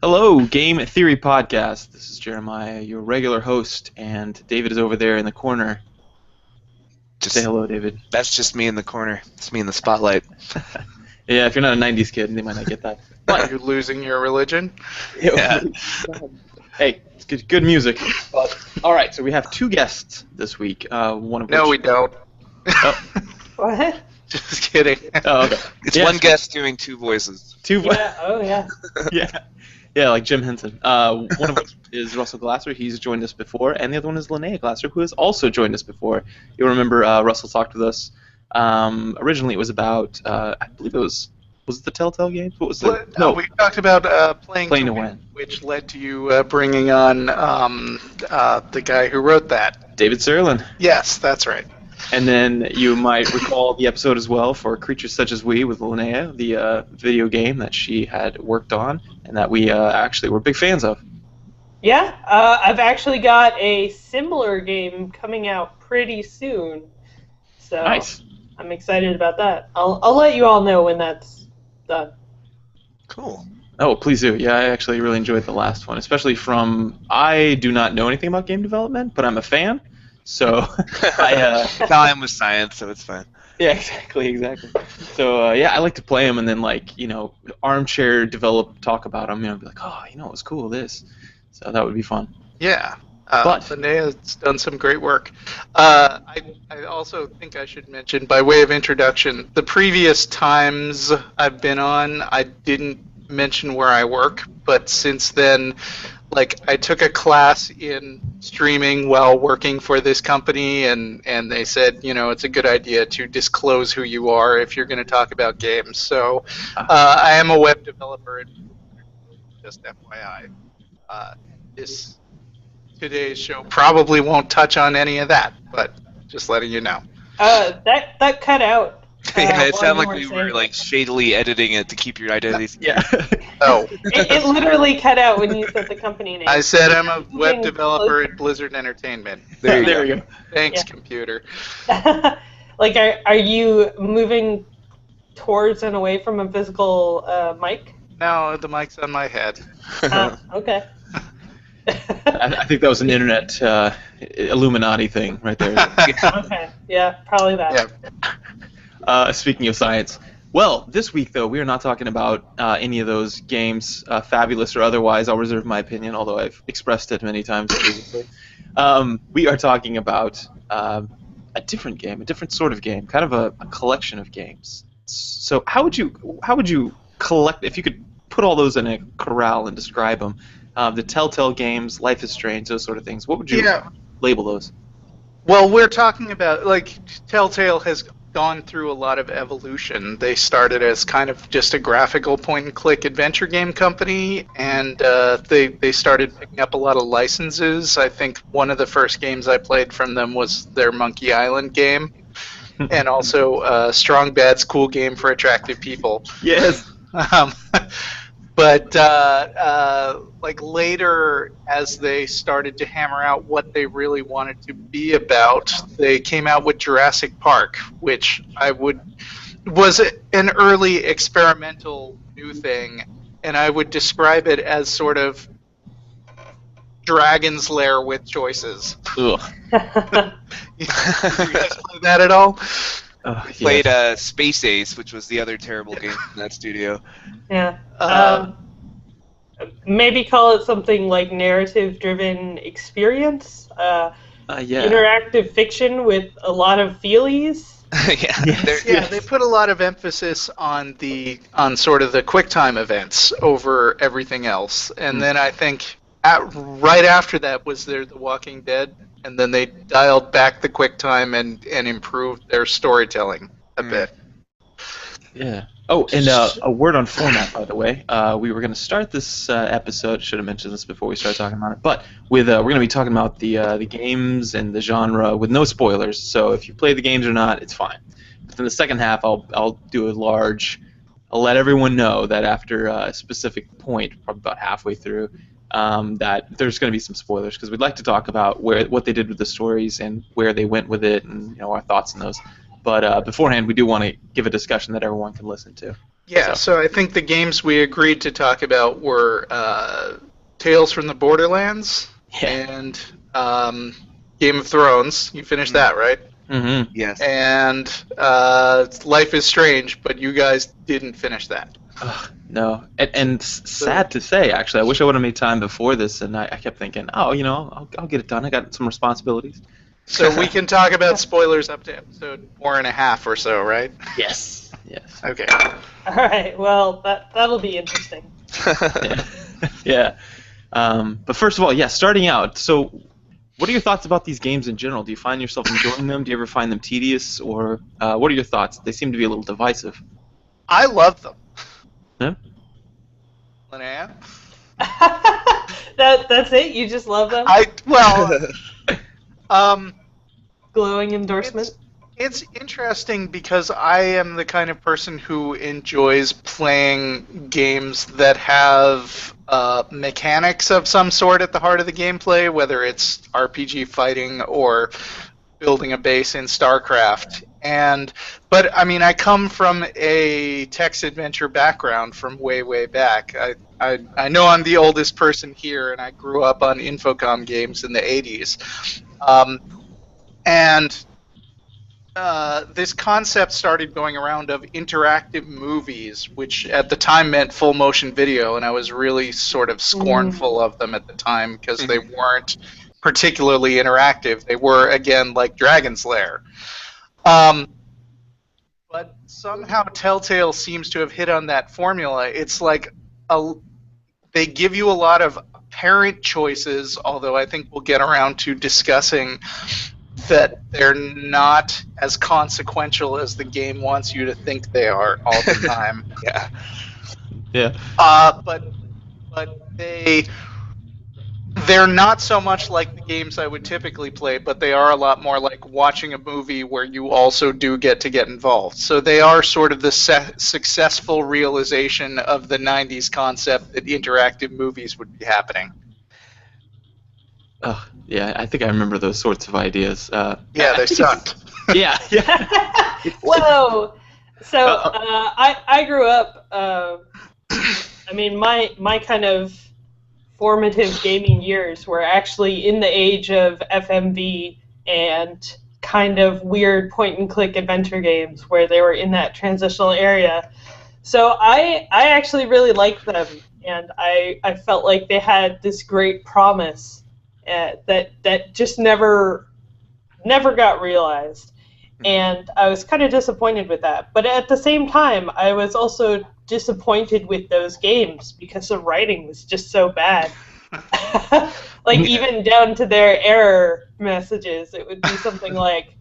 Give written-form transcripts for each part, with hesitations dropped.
Hello, Game Theory Podcast. This is Jeremiah, your regular host, and David is over there in the corner. Say hello, David. That's just me in the corner. It's me in the spotlight. Yeah, if you're not a 90s kid, they might not get that. What, you're losing your religion? Yeah. Hey, it's good music. All right, so we have two guests this week. One of No, which... we don't. Oh. What? Just kidding. Oh, okay. It's one guest doing two voices. Yeah, oh yeah. Yeah, like Jim Henson. One of which is Russell Glasser. He's joined us before, and the other one is Lynnea Glasser, who has also joined us before. You'll remember Russell talked with us. Originally, it was about I believe it was it the Telltale games? What was it? No, we talked about playing to win, which led to you bringing on the guy who wrote that. David Serlin. Yes, that's right. And then you might recall the episode as well for Creatures Such as We with Lynnea, the video game that she had worked on and that we actually were big fans of. Yeah, I've actually got a similar game coming out pretty soon, so Nice. I'm excited about that. I'll let you all know when that's done. Cool. Oh, please do. Yeah, I actually really enjoyed the last one, especially I do not know anything about game development, but I'm a fan. So, Now I'm with science, so it's fine. Yeah, exactly. So, I like to play them and then, armchair talk about them, be like, oh, it was cool, this. So that would be fun. Yeah. But Linnea's done some great work. I also think I should mention, by way of introduction, the previous times I've been on, I didn't mention where I work, but since then, I took a class in streaming while working for this company, and they said, it's a good idea to disclose who you are if you're going to talk about games. So I am a web developer, just FYI. Today's show probably won't touch on any of that, but just letting you know. That cut out. Yeah, it sounded like while we you were shadily editing it to keep your identities. yeah. Oh. It literally cut out when you said the company name. I said I'm a web developer at Blizzard Entertainment. There you go. Thanks, computer. Are you moving towards and away from a physical mic? No, the mic's on my head. Okay. I think that was an internet Illuminati thing right there. Okay. Yeah, probably that. Yeah. Speaking of science, well, this week though we are not talking about any of those games, fabulous or otherwise. I'll reserve my opinion, although I've expressed it many times previously. We are talking about a different game, a different sort of game, kind of a collection of games. So how would you collect, if you could put all those in a corral and describe them? The Telltale games, Life is Strange, those sort of things. What would you label those? Well, we're talking about, Telltale has gone through a lot of evolution. They started as kind of just a graphical point-and-click adventure game company, and they started picking up a lot of licenses. I think one of the first games I played from them was their Monkey Island game, and also Strong Bad's Cool Game for Attractive People. Yes. But later, as they started to hammer out what they really wanted to be about, they came out with Jurassic Park, which was an early experimental new thing, and I would describe it as sort of Dragon's Lair with choices. Ugh. You guys play that at all? Played Space Ace, which was the other terrible game from that studio. Yeah. Maybe call it something like narrative-driven experience. Interactive fiction with a lot of feelies. They put a lot of emphasis on sort of the QuickTime events over everything else, and then I think right after that was The Walking Dead, and then they dialed back the QuickTime and improved their storytelling a bit. Yeah. Oh, and a word on format, by the way. We were going to start this episode. Should have mentioned this before we started talking about it. But we're going to be talking about the games and the genre with no spoilers. So if you play the games or not, it's fine. But in the second half, I'll do a large. I'll let everyone know that after a specific point, probably about halfway through, that there's going to be some spoilers because we'd like to talk about what they did with the stories and where they went with it, and our thoughts on those. But beforehand, we do want to give a discussion that everyone can listen to. Yeah, so I think the games we agreed to talk about were Tales from the Borderlands and Game of Thrones. You finished that, right? Mm-hmm. Yes. And Life is Strange, but you guys didn't finish that. No, and sad to say, actually, I wish I would have made time before this, and I kept thinking, oh, I'll get it done. I got some responsibilities. So we can talk about spoilers up to episode 4.5 or so, right? Yes. Okay. All right. Well, that'll be interesting. Yeah. But first of all, starting out. So, what are your thoughts about these games in general? Do you find yourself enjoying them? Do you ever find them tedious, or what are your thoughts? They seem to be a little divisive. I love them. Yeah. Lynnea? That's it? You just love them? Glowing endorsement? It's interesting because I am the kind of person who enjoys playing games that have mechanics of some sort at the heart of the gameplay, whether it's RPG fighting or building a base in StarCraft. But I mean, I come from a text adventure background from way back. I know I'm the oldest person here, and I grew up on Infocom games in the 80s. This concept started going around of interactive movies, which at the time meant full motion video, and I was really sort of scornful of them at the time because they weren't particularly interactive. They were, again, like Dragon's Lair. But somehow Telltale seems to have hit on that formula. It's like they give you a lot of apparent choices, although I think we'll get around to discussing that they're not as consequential as the game wants you to think they are all the time. Yeah. But they're not so much like the games I would typically play, but they are a lot more like watching a movie where you also do get to get involved. So they are sort of the successful realization of the 90s concept that interactive movies would be happening. Oh, yeah, I think I remember those sorts of ideas. Yeah, they sucked. Yeah. Whoa! So I grew up. I mean, my kind of formative gaming years were actually in the age of FMV and kind of weird point-and-click adventure games where they were in that transitional area. So I actually really liked them, and I felt like they had this great promise that just never got realized. And I was kind of disappointed with that. But at the same time, I was also disappointed with those games because the writing was just so bad. Like, even down to their error messages, it would be something like,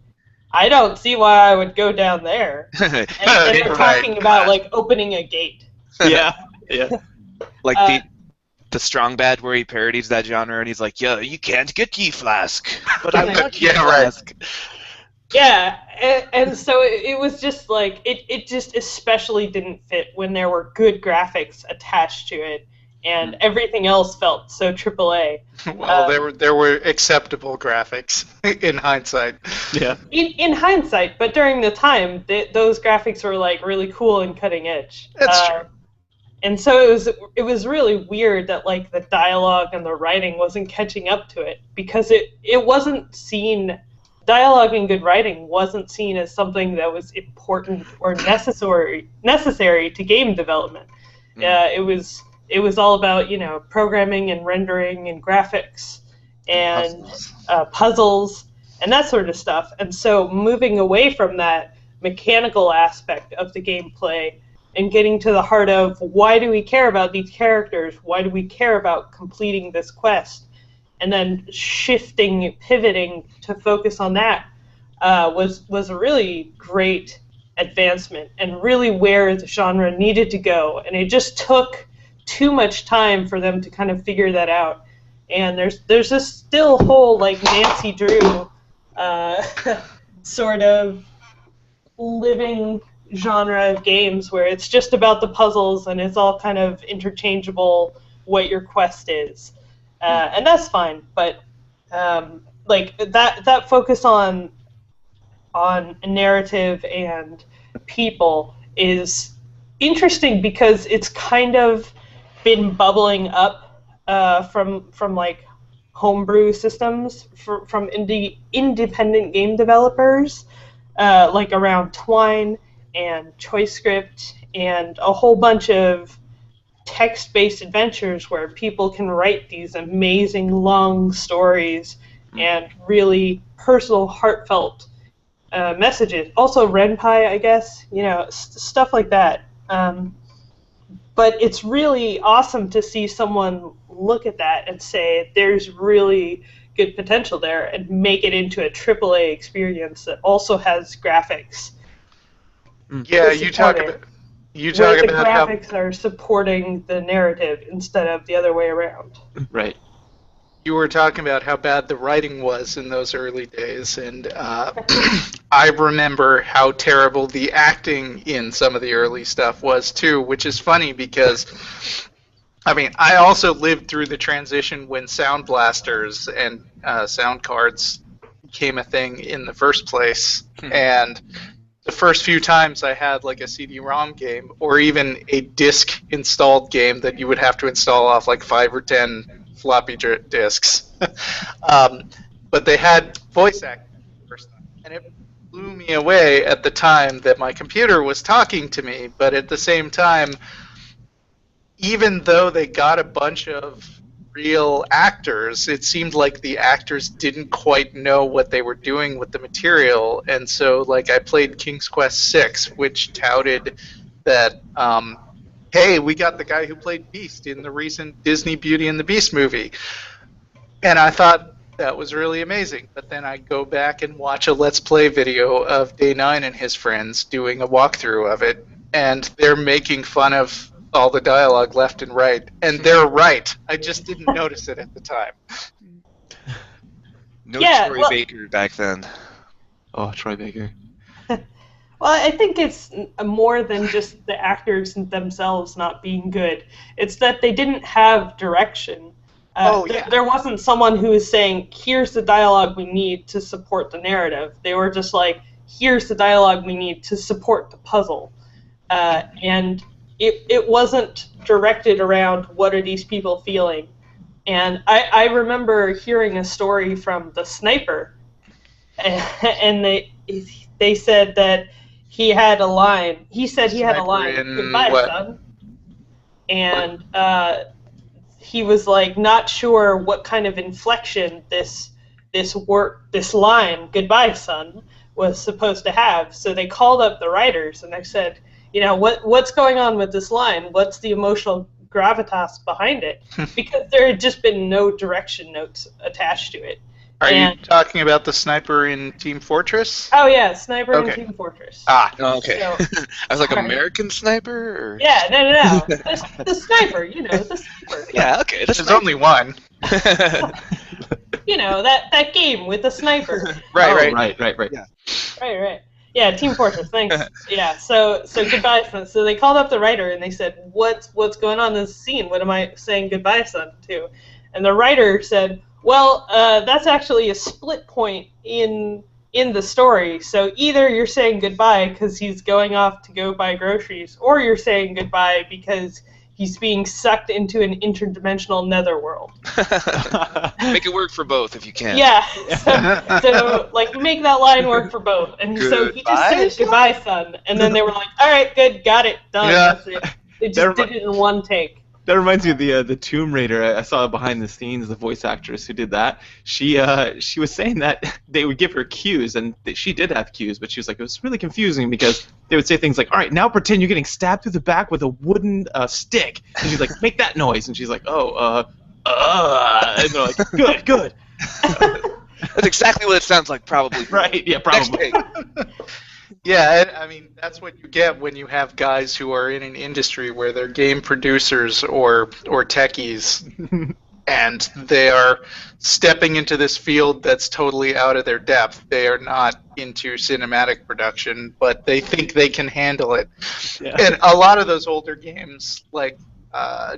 I don't see why I would go down there. And they're talking about, like, opening a gate. Yeah. Like the Strong Bad, where he parodies that genre, and he's like, "Yeah, you can't get G-Flask, but I want G-Flask." Yeah, and so it was just like, it just especially didn't fit when there were good graphics attached to it, and everything else felt so AAA. Well, there were acceptable graphics in hindsight. Yeah. In hindsight, but during the time, those graphics were like really cool and cutting edge. That's true. And so it was really weird that like the dialogue and the writing wasn't catching up to it, because it wasn't seen. Dialogue and good writing wasn't seen as something that was important or necessary to game development. It was all about, programming and rendering and graphics and puzzles and that sort of stuff. And so moving away from that mechanical aspect of the gameplay and getting to the heart of, why do we care about these characters? Why do we care about completing this quest? And then pivoting to focus on that was a really great advancement and really where the genre needed to go. And it just took too much time for them to kind of figure that out. And there's this still whole like Nancy Drew sort of living genre of games where it's just about the puzzles and it's all kind of interchangeable what your quest is. And that's fine, but like that focus on narrative and people is interesting because it's kind of been bubbling up from like homebrew systems from independent game developers, like around Twine and ChoiceScript and a whole bunch of text-based adventures where people can write these amazing long stories and really personal, heartfelt messages. Also, Ren'Py, I guess, stuff like that. But it's really awesome to see someone look at that and say, there's really good potential there, and make it into a AAA experience that also has graphics. Yeah, you talk about the graphics are supporting the narrative instead of the other way around. Right. You were talking about how bad the writing was in those early days, and I remember how terrible the acting in some of the early stuff was too, which is funny because, I mean, I also lived through the transition when sound blasters and sound cards became a thing in the first place, and the first few times I had like a CD-ROM game or even a disc installed game that you would have to install off like 5 or 10 floppy disks. But they had voice acting the first time, and it blew me away at the time that my computer was talking to me, but at the same time, even though they got a bunch of real actors, it seemed like the actors didn't quite know what they were doing with the material, and so like I played King's Quest VI, which touted that hey, we got the guy who played Beast in the recent Disney Beauty and the Beast movie. And I thought that was really amazing. But then I go back and watch a Let's Play video of Day 9 and his friends doing a walkthrough of it, and they're making fun of all the dialogue left and right. And they're right. I just didn't notice it at the time. No Troy Baker back then. Oh, Troy Baker. Well, I think it's more than just the actors themselves not being good. It's that they didn't have direction. There wasn't someone who was saying, here's the dialogue we need to support the narrative. They were just like, here's the dialogue we need to support the puzzle. And it wasn't directed around what are these people feeling. And I remember hearing a story from the sniper, and they said that he had a line. He said he had a line, goodbye, son. And he was like not sure what kind of inflection this line, goodbye, son, was supposed to have. So they called up the writers and they said, what's going on with this line? What's the emotional gravitas behind it? Because there had just been no direction notes attached to it. Are you talking about the sniper in Team Fortress? Oh yeah, sniper in Team Fortress. Okay. So, I was like, American Sniper? Or? Yeah, no. The sniper, the sniper. Yeah, okay. There's only one. That game with the sniper. Right. Yeah. Right. Yeah, Team Fortress, thanks. Yeah, so goodbye, son. So they called up the writer and they said, what's going on in this scene? What am I saying goodbye, son, to? And the writer said, well, that's actually a split point in the story. So either you're saying goodbye because he's going off to go buy groceries, or you're saying goodbye because he's being sucked into an interdimensional netherworld. Make it work for both if you can. Yeah. So make that line work for both. And so he just said goodbye, son. And then they were like, all right, good, got it, done. Yeah. That's it. They just did it in one take. That reminds me of the Tomb Raider. I saw behind the scenes the voice actress who did that. She was saying that they would give her cues, and she did have cues, but she was like, it was really confusing because they would say things like, all right, now pretend you're getting stabbed through the back with a wooden stick. And she's like, make that noise. And she's like, and they're like, good. That's exactly what it sounds like, probably. Right, yeah, probably. Yeah, I mean, that's what you get when you have guys who are in an industry where they're game producers or techies, and they are stepping into this field that's totally out of their depth. They are not into cinematic production, but they think they can handle it. Yeah. And a lot of those older games,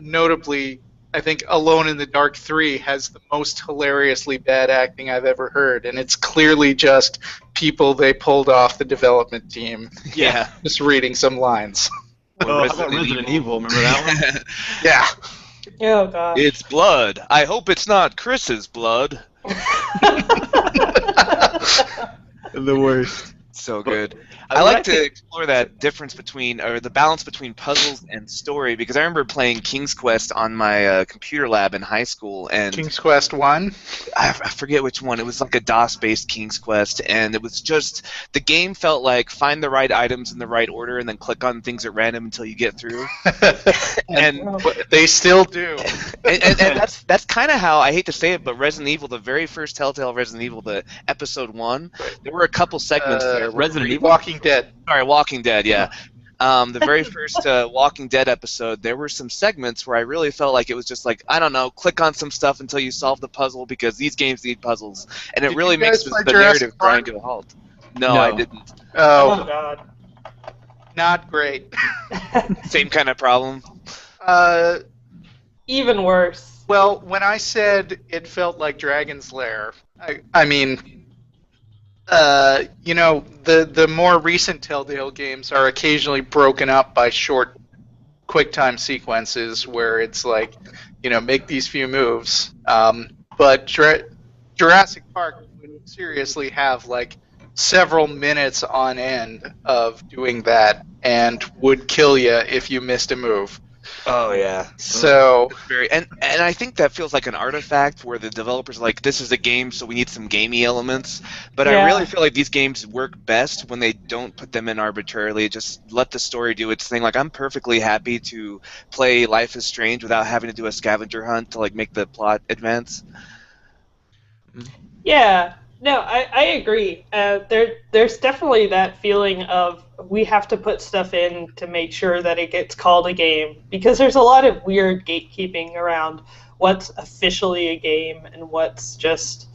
notably, I think Alone in the Dark 3 has the most hilariously bad acting I've ever heard, and it's clearly just people they pulled off the development team. Yeah. Just reading some lines. Oh, how about Resident Evil? Remember that one? Yeah. Oh gosh. It's blood. I hope it's not Chris's blood. The worst. So good. I I mean, like I to think- explore that difference between, or the balance between puzzles and story, because I remember playing King's Quest on my computer lab in high school, and King's Quest 1. I forget which one. It was like a DOS-based King's Quest, and it was just, the game felt like find the right items in the right order and then click on things at random until you get through. And They still do. and that's kind of how, I hate to say it, but Resident Evil, the very first Telltale Resident Evil, the episode 1, there were a couple segments there. Resident Evil? Walking Dead. Sorry, Walking Dead, yeah. The very first Walking Dead episode, there were some segments where I really felt like it was just like, I don't know, click on some stuff until you solve the puzzle, because these games need puzzles. And it Did really you guys makes play the Jurassic narrative Park? grind to a halt. No, No. I didn't. Oh Oh, god. not great. Same kind of problem. Even worse. Well, when I said it felt like Dragon's Lair, I mean, the more recent Telltale games are occasionally broken up by short, quick-time sequences where it's like, make these few moves. But Jurassic Park would seriously have like several minutes on end of doing that and would kill you if you missed a move. Oh, yeah. So And I think that feels like an artifact where the developers are like, this is a game, so we need some gamey elements. But I Yeah. really feel like these games work best when they don't put them in arbitrarily. Just let the story do its thing. Like, I'm perfectly happy to play Life is Strange without having to do a scavenger hunt to like make the plot advance. Yeah. No, I agree. There's definitely that feeling of we have to put stuff in to make sure that it gets called a game, because there's a lot of weird gatekeeping around what's officially a game and what's just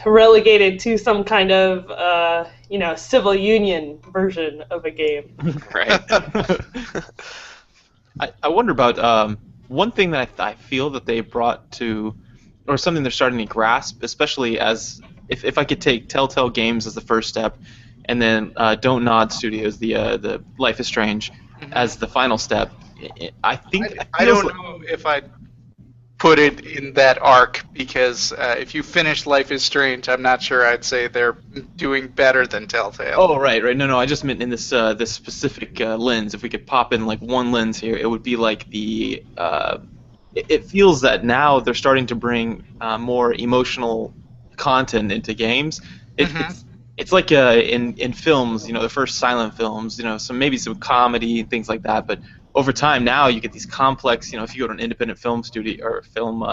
relegated to some kind of civil union version of a game. Right. I wonder about one thing that I feel that they brought to, or something they're starting to grasp, especially as if I could take Telltale Games as the first step, and then Don't Nod Studios, the Life is Strange, as the final step. I think I don't know if I'd put it in that arc, because if you finish Life is Strange, I'm not sure I'd say they're doing better than Telltale. Oh, right. No. I just meant in this this specific lens. If we could pop in like one lens here, it would be like the. It feels that now they're starting to bring more emotional content into games. It's like in films, the first silent films, maybe some comedy and things like that. But over time now you get these complex, if you go to an independent film studio or film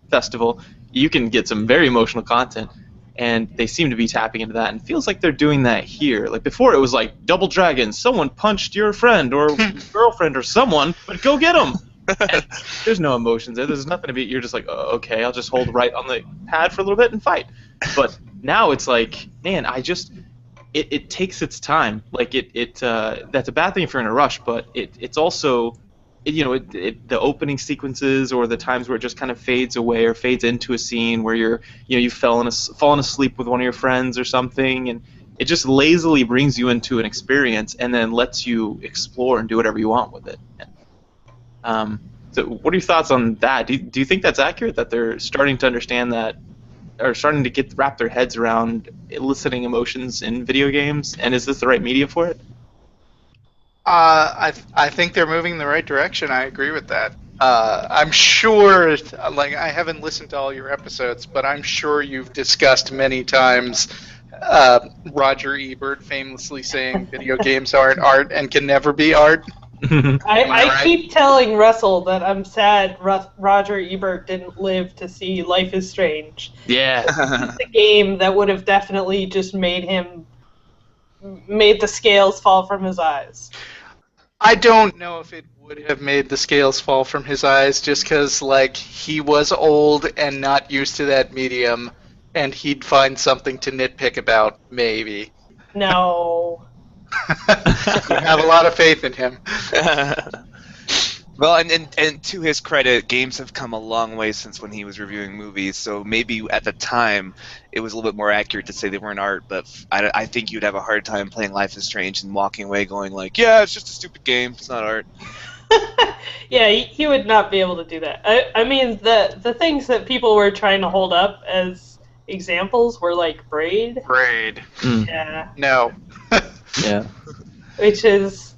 festival, you can get some very emotional content. And they seem to be tapping into that, and it feels like they're doing that here. Like before, it was like Double Dragon, someone punched your friend or girlfriend or someone, but go get them. And there's no emotions there. There's nothing to be. You're just like, oh, okay, I'll just hold right on the pad for a little bit and fight. But now it's like, man, it takes its time. Like that's a bad thing if you're in a rush, but it's also, the opening sequences or the times where it just kind of fades away or fades into a scene where you've fallen asleep with one of your friends or something, and it just lazily brings you into an experience and then lets you explore and do whatever you want with it. So what are your thoughts on that? Do you think that's accurate, that they're starting to understand that, or starting to wrap their heads around eliciting emotions in video games, and is this the right media for it? I think they're moving in the right direction. I agree with that. I'm sure, like, I haven't listened to all your episodes, but I'm sure you've discussed many times Roger Ebert famously saying video games aren't art and can never be art. I keep telling Russell that I'm sad Roger Ebert didn't live to see Life is Strange. Yeah. It's a game that would have definitely just made the scales fall from his eyes. I don't know if it would have made the scales fall from his eyes, just because, like, he was old and not used to that medium, and he'd find something to nitpick about, maybe. No. You have a lot of faith in him. Well, and to his credit, games have come a long way since when he was reviewing movies. So maybe at the time, it was a little bit more accurate to say they weren't art. But I think you'd have a hard time playing Life is Strange and walking away going like, yeah, it's just a stupid game. It's not art. Yeah, he would not be able to do that. I mean, the things that people were trying to hold up as examples were like Braid. Braid. Yeah. No. Yeah. Which is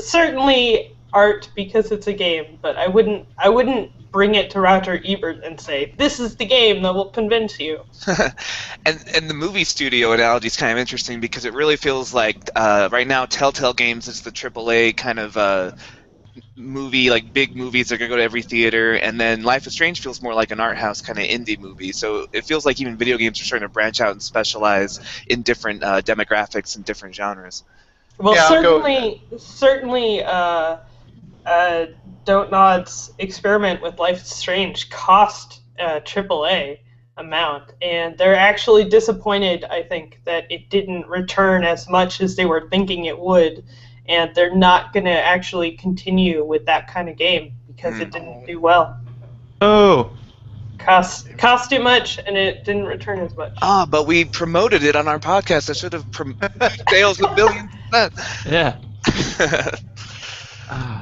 certainly art because it's a game, but I wouldn't bring it to Roger Ebert and say, this is the game that will convince you. And the movie studio analogy is kind of interesting because it really feels like right now Telltale Games is the AAA kind of movie, like big movies that are going to go to every theater, and then Life is Strange feels more like an art house kind of indie movie. So it feels like even video games are starting to branch out and specialize in different demographics and different genres. Well, Yeah, certainly, Don't Nod's experiment with Life is Strange cost AAA amount, and they're actually disappointed, I think, that it didn't return as much as they were thinking it would, and they're not going to actually continue with that kind of game because it didn't do well. Oh. Cost too much, and it didn't return as much. But we promoted it on our podcast. I should have sales with $1,000,000,000. Yeah.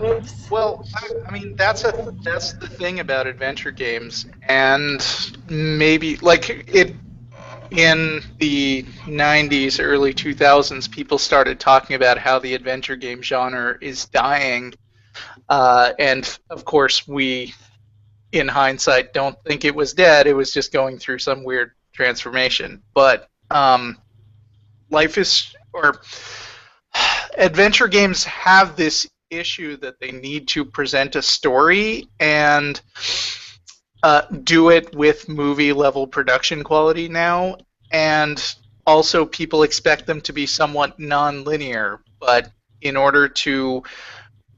Oops. Well, I mean that's the thing about adventure games, and maybe like it in the 90s, early 2000s, people started talking about how the adventure game genre is dying, and of course we, in hindsight, don't think it was dead. It was just going through some weird transformation. But adventure games have this issue that they need to present a story and do it with movie level production quality now, and also people expect them to be somewhat non-linear, but in order to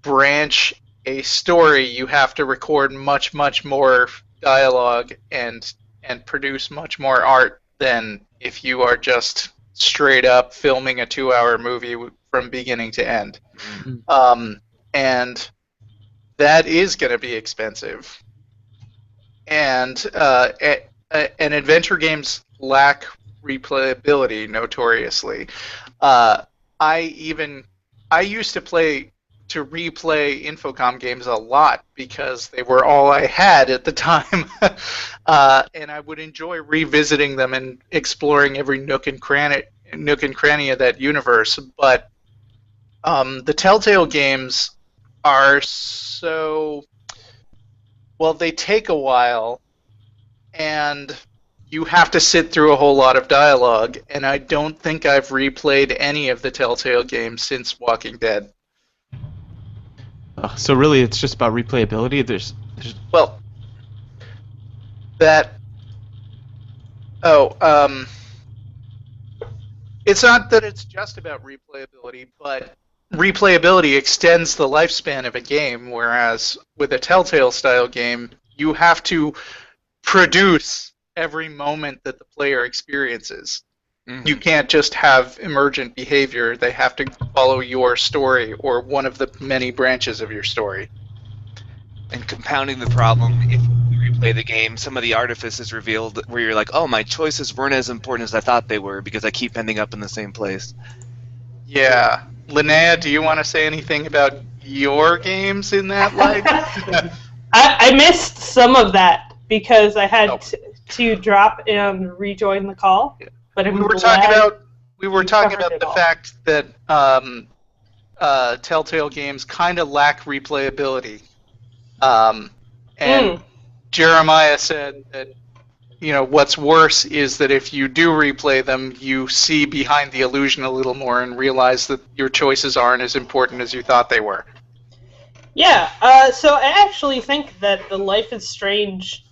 branch a story you have to record much more dialogue and produce much more art than if you are just straight up filming a 2-hour movie from beginning to end. And that is going to be expensive. And adventure games lack replayability notoriously. I used to replay Infocom games a lot because they were all I had at the time, and I would enjoy revisiting them and exploring every nook and cranny of that universe. But the Telltale games are so, well, they take a while, and you have to sit through a whole lot of dialogue, and I don't think I've replayed any of the Telltale games since Walking Dead. So really, it's just about replayability. Well, it's not that it's just about replayability, but replayability extends the lifespan of a game, whereas with a Telltale style game, you have to produce every moment that the player experiences. Mm-hmm. You can't just have emergent behavior. They have to follow your story or one of the many branches of your story. And compounding the problem, if you replay the game, some of the artifices revealed where you're like, oh, my choices weren't as important as I thought they were because I keep ending up in the same place. Yeah. Lynnea, do you want to say anything about your games in that light? I missed some of that because I had to drop and rejoin the call. But we were talking about the fact that Telltale games kind of lack replayability. And Jeremiah said that, what's worse is that if you do replay them, you see behind the illusion a little more and realize that your choices aren't as important as you thought they were. Yeah, so I actually think that the Life is Strange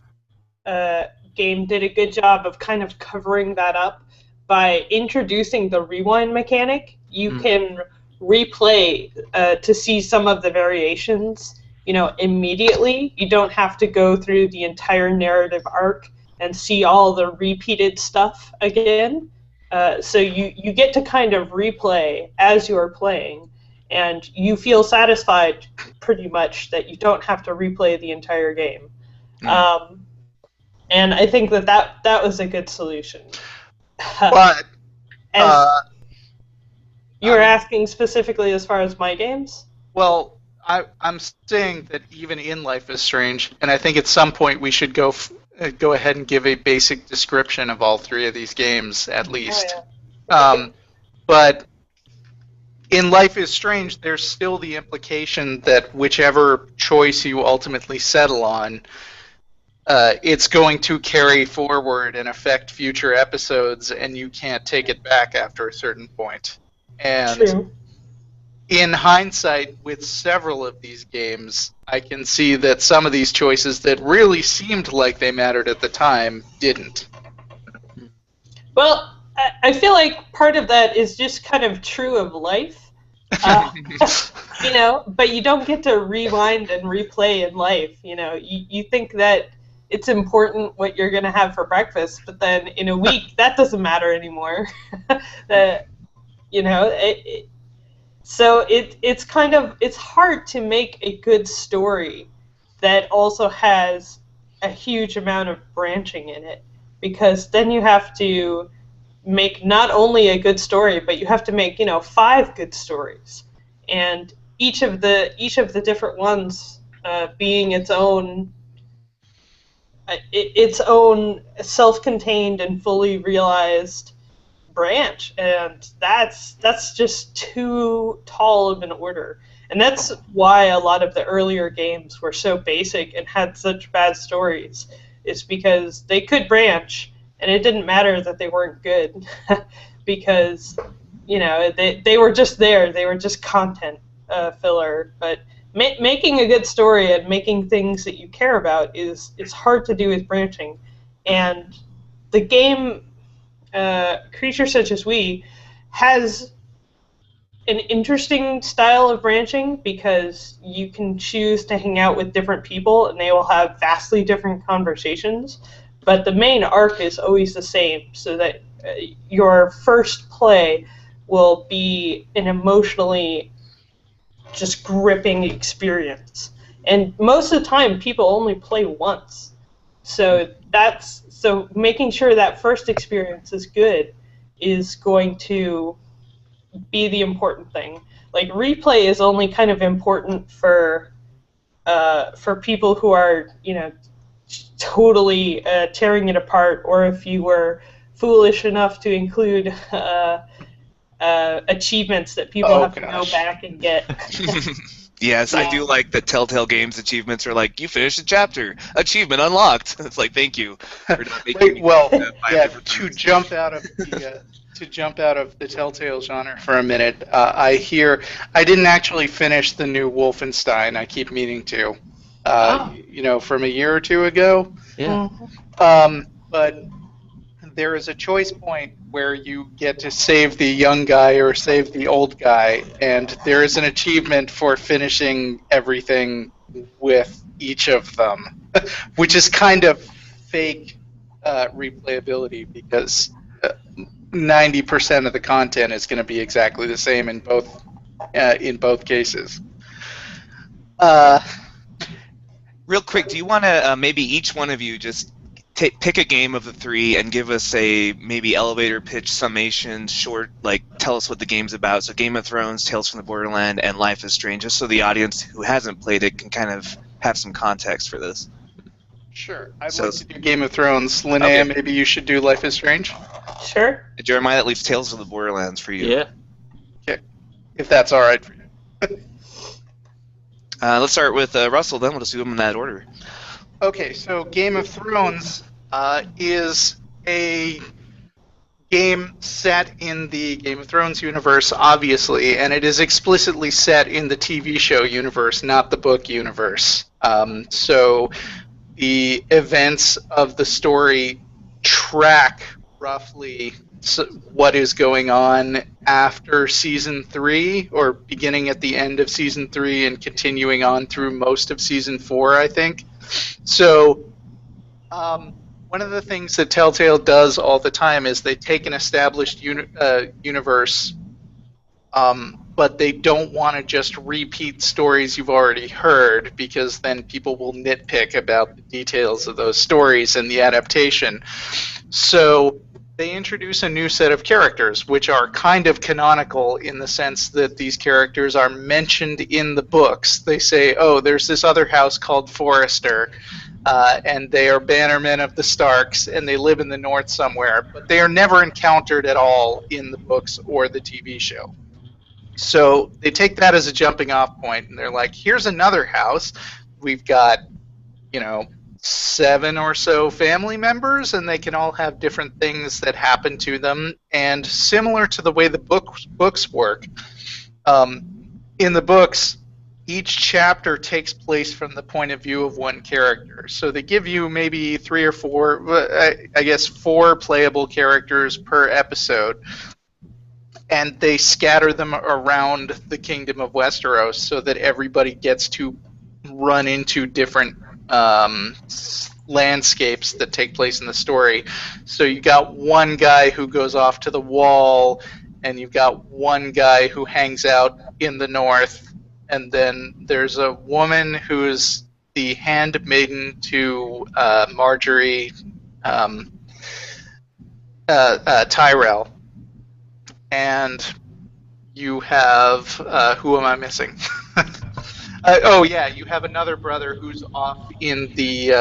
game did a good job of kind of covering that up by introducing the rewind mechanic. You can replay to see some of the variations, immediately. You don't have to go through the entire narrative arc and see all the repeated stuff again. So you get to kind of replay as you're playing. and you feel satisfied pretty much that you don't have to replay the entire game. And I think that was a good solution. But as you were asking specifically as far as my games? Well, I'm saying that even in Life is Strange, and I think at some point we should go ahead and give a basic description of all three of these games, at least. Oh, yeah. But in Life is Strange, there's still the implication that whichever choice you ultimately settle on, it's going to carry forward and affect future episodes, and you can't take it back after a certain point. And True. in hindsight, with several of these games, I can see that some of these choices that really seemed like they mattered at the time didn't. Well, I feel like part of that is just kind of true of life. You know, but you don't get to rewind and replay in life. You know, you think that it's important what you're going to have for breakfast, but then in a week, that doesn't matter anymore. You know, so it's kind of, it's hard to make a good story that also has a huge amount of branching in it, because then you have to make not only a good story, but you have to make, 5 good stories, and each of the different ones being its own self-contained and fully realized branch, and that's just too tall of an order. And that's why a lot of the earlier games were so basic and had such bad stories, is because they could branch, and it didn't matter that they weren't good, because they were just there. They were just content filler. But making a good story and making things that you care about is hard to do with branching. And the game Creature Such as We has an interesting style of branching, because you can choose to hang out with different people and they will have vastly different conversations, but the main arc is always the same, so that your first play will be an emotionally just gripping experience. And most of the time people only play once, so making sure that first experience is good is going to be the important thing. Like, replay is only kind of important for people who are, totally tearing it apart, or if you were foolish enough to include achievements that people have to go back and get. Yes, yeah. I do like the Telltale Games achievements are like, you finished a chapter, achievement unlocked. It's like, thank you for not making to jump out of the Telltale genre for a minute, I didn't actually finish the new Wolfenstein. I keep meaning to, from a year or two ago. Yeah. But there is a choice point where you get to save the young guy or save the old guy, and there is an achievement for finishing everything with each of them, which is kind of fake replayability, because 90% of the content is going to be exactly the same in both cases. Real quick, do you want to maybe each one of you just pick a game of the 3 and give us a maybe elevator pitch summation, short, like tell us what the game's about. So Game of Thrones, Tales from the Borderland, and Life is Strange, just so the audience who hasn't played it can kind of have some context for this. Sure. I'd like to do Game of Thrones. Lynnea, okay. Maybe you should do Life is Strange? Sure. Jeremiah, that leaves Tales of the Borderlands for you. Yeah. Okay. If that's all right for you. Let's start with Russell, then. We'll just do them in that order. Okay, so Game of Thrones is a game set in the Game of Thrones universe, obviously, and it is explicitly set in the TV show universe, not the book universe. So the events of the story track roughly what is going on after Season 3, or beginning at the end of Season 3 and continuing on through most of Season 4, I think. So one of the things that Telltale does all the time is they take an established universe but they don't want to just repeat stories you've already heard, because then people will nitpick about the details of those stories and the adaptation. So they introduce a new set of characters, which are kind of canonical in the sense that these characters are mentioned in the books. They say, oh, there's this other house called Forrester, and they are bannermen of the Starks, and they live in the north somewhere, but they are never encountered at all in the books or the TV show. So they take that as a jumping off point, and they're like, here's another house. We've got, 7 or so family members, and they can all have different things that happen to them. And similar to the way the books work, in the books, each chapter takes place from the point of view of one character. So they give you maybe 3 or 4, I guess 4 playable characters per episode, and they scatter them around the Kingdom of Westeros so that everybody gets to run into different landscapes that take place in the story. So you got one guy who goes off to the wall, and you've got one guy who hangs out in the north, and then there's a woman who's the handmaiden to Marjorie Tyrell, and you have who am I missing? Oh yeah, you have another brother who's off in the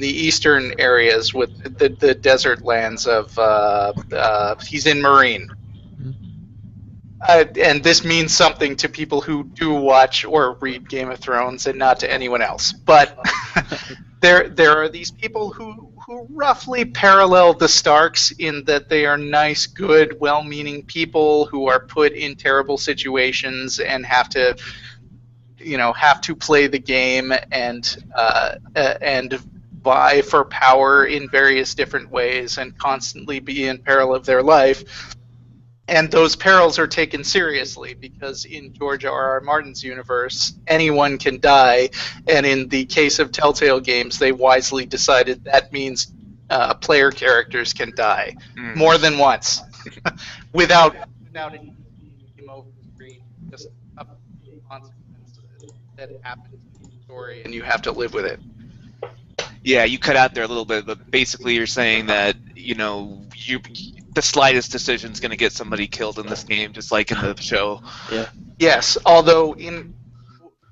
eastern areas with the desert lands of. He's in Marine, and this means something to people who do watch or read Game of Thrones, and not to anyone else. But there are these people who roughly parallel the Starks in that they are nice, good, well-meaning people who are put in terrible situations and have to play the game and vie for power in various different ways and constantly be in peril of their life. And those perils are taken seriously because in George R.R. Martin's universe, anyone can die, and in the case of Telltale Games, they wisely decided that means player characters can die more than once without any over the screen, just a consequence that happens in the story, and you have to live with it. Yeah, you cut out there a little bit, but basically you're saying that the slightest decision is going to get somebody killed in this game, just like in the show. Yeah. Yes, although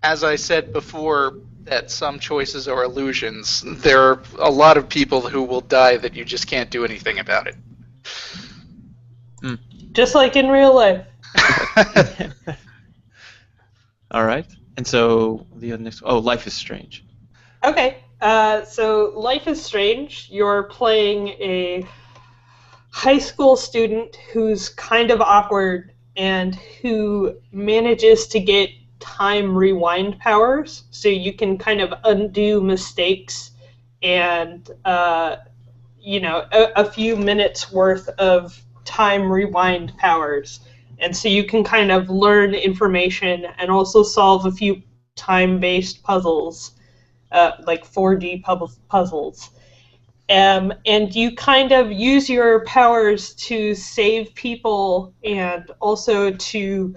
as I said before, that some choices are illusions. There are a lot of people who will die that you just can't do anything about it. Just like in real life. All right. And so the next. Oh, Life is Strange. Okay. So Life is Strange. You're playing a high school student who's kind of awkward and who manages to get time rewind powers, so you can kind of undo mistakes and a few minutes worth of time rewind powers, and so you can kind of learn information and also solve a few time-based puzzles, like 4D puzzles. And you kind of use your powers to save people and also to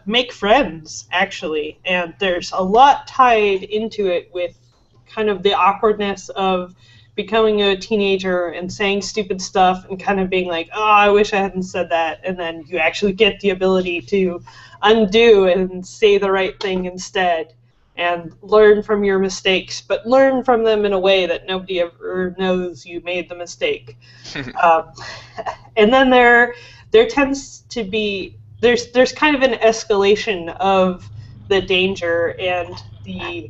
make friends, actually. And there's a lot tied into it with kind of the awkwardness of becoming a teenager and saying stupid stuff and kind of being like, oh, I wish I hadn't said that. And then you actually get the ability to undo and say the right thing instead. And learn from your mistakes, but learn from them in a way that nobody ever knows you made the mistake. And then there tends to be there's kind of an escalation of the danger and the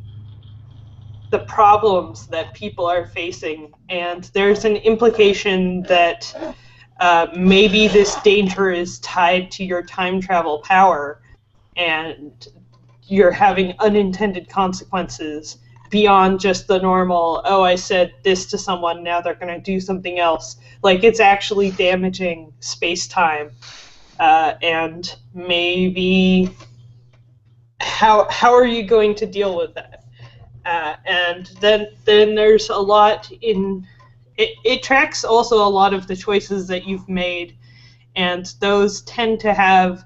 problems that people are facing, and there's an implication that maybe this danger is tied to your time travel power, and you're having unintended consequences beyond just the normal, oh, I said this to someone, now they're going to do something else. Like, it's actually damaging space-time. And maybe how are you going to deal with that? And then there's a lot in... It tracks also a lot of the choices that you've made, and those tend to have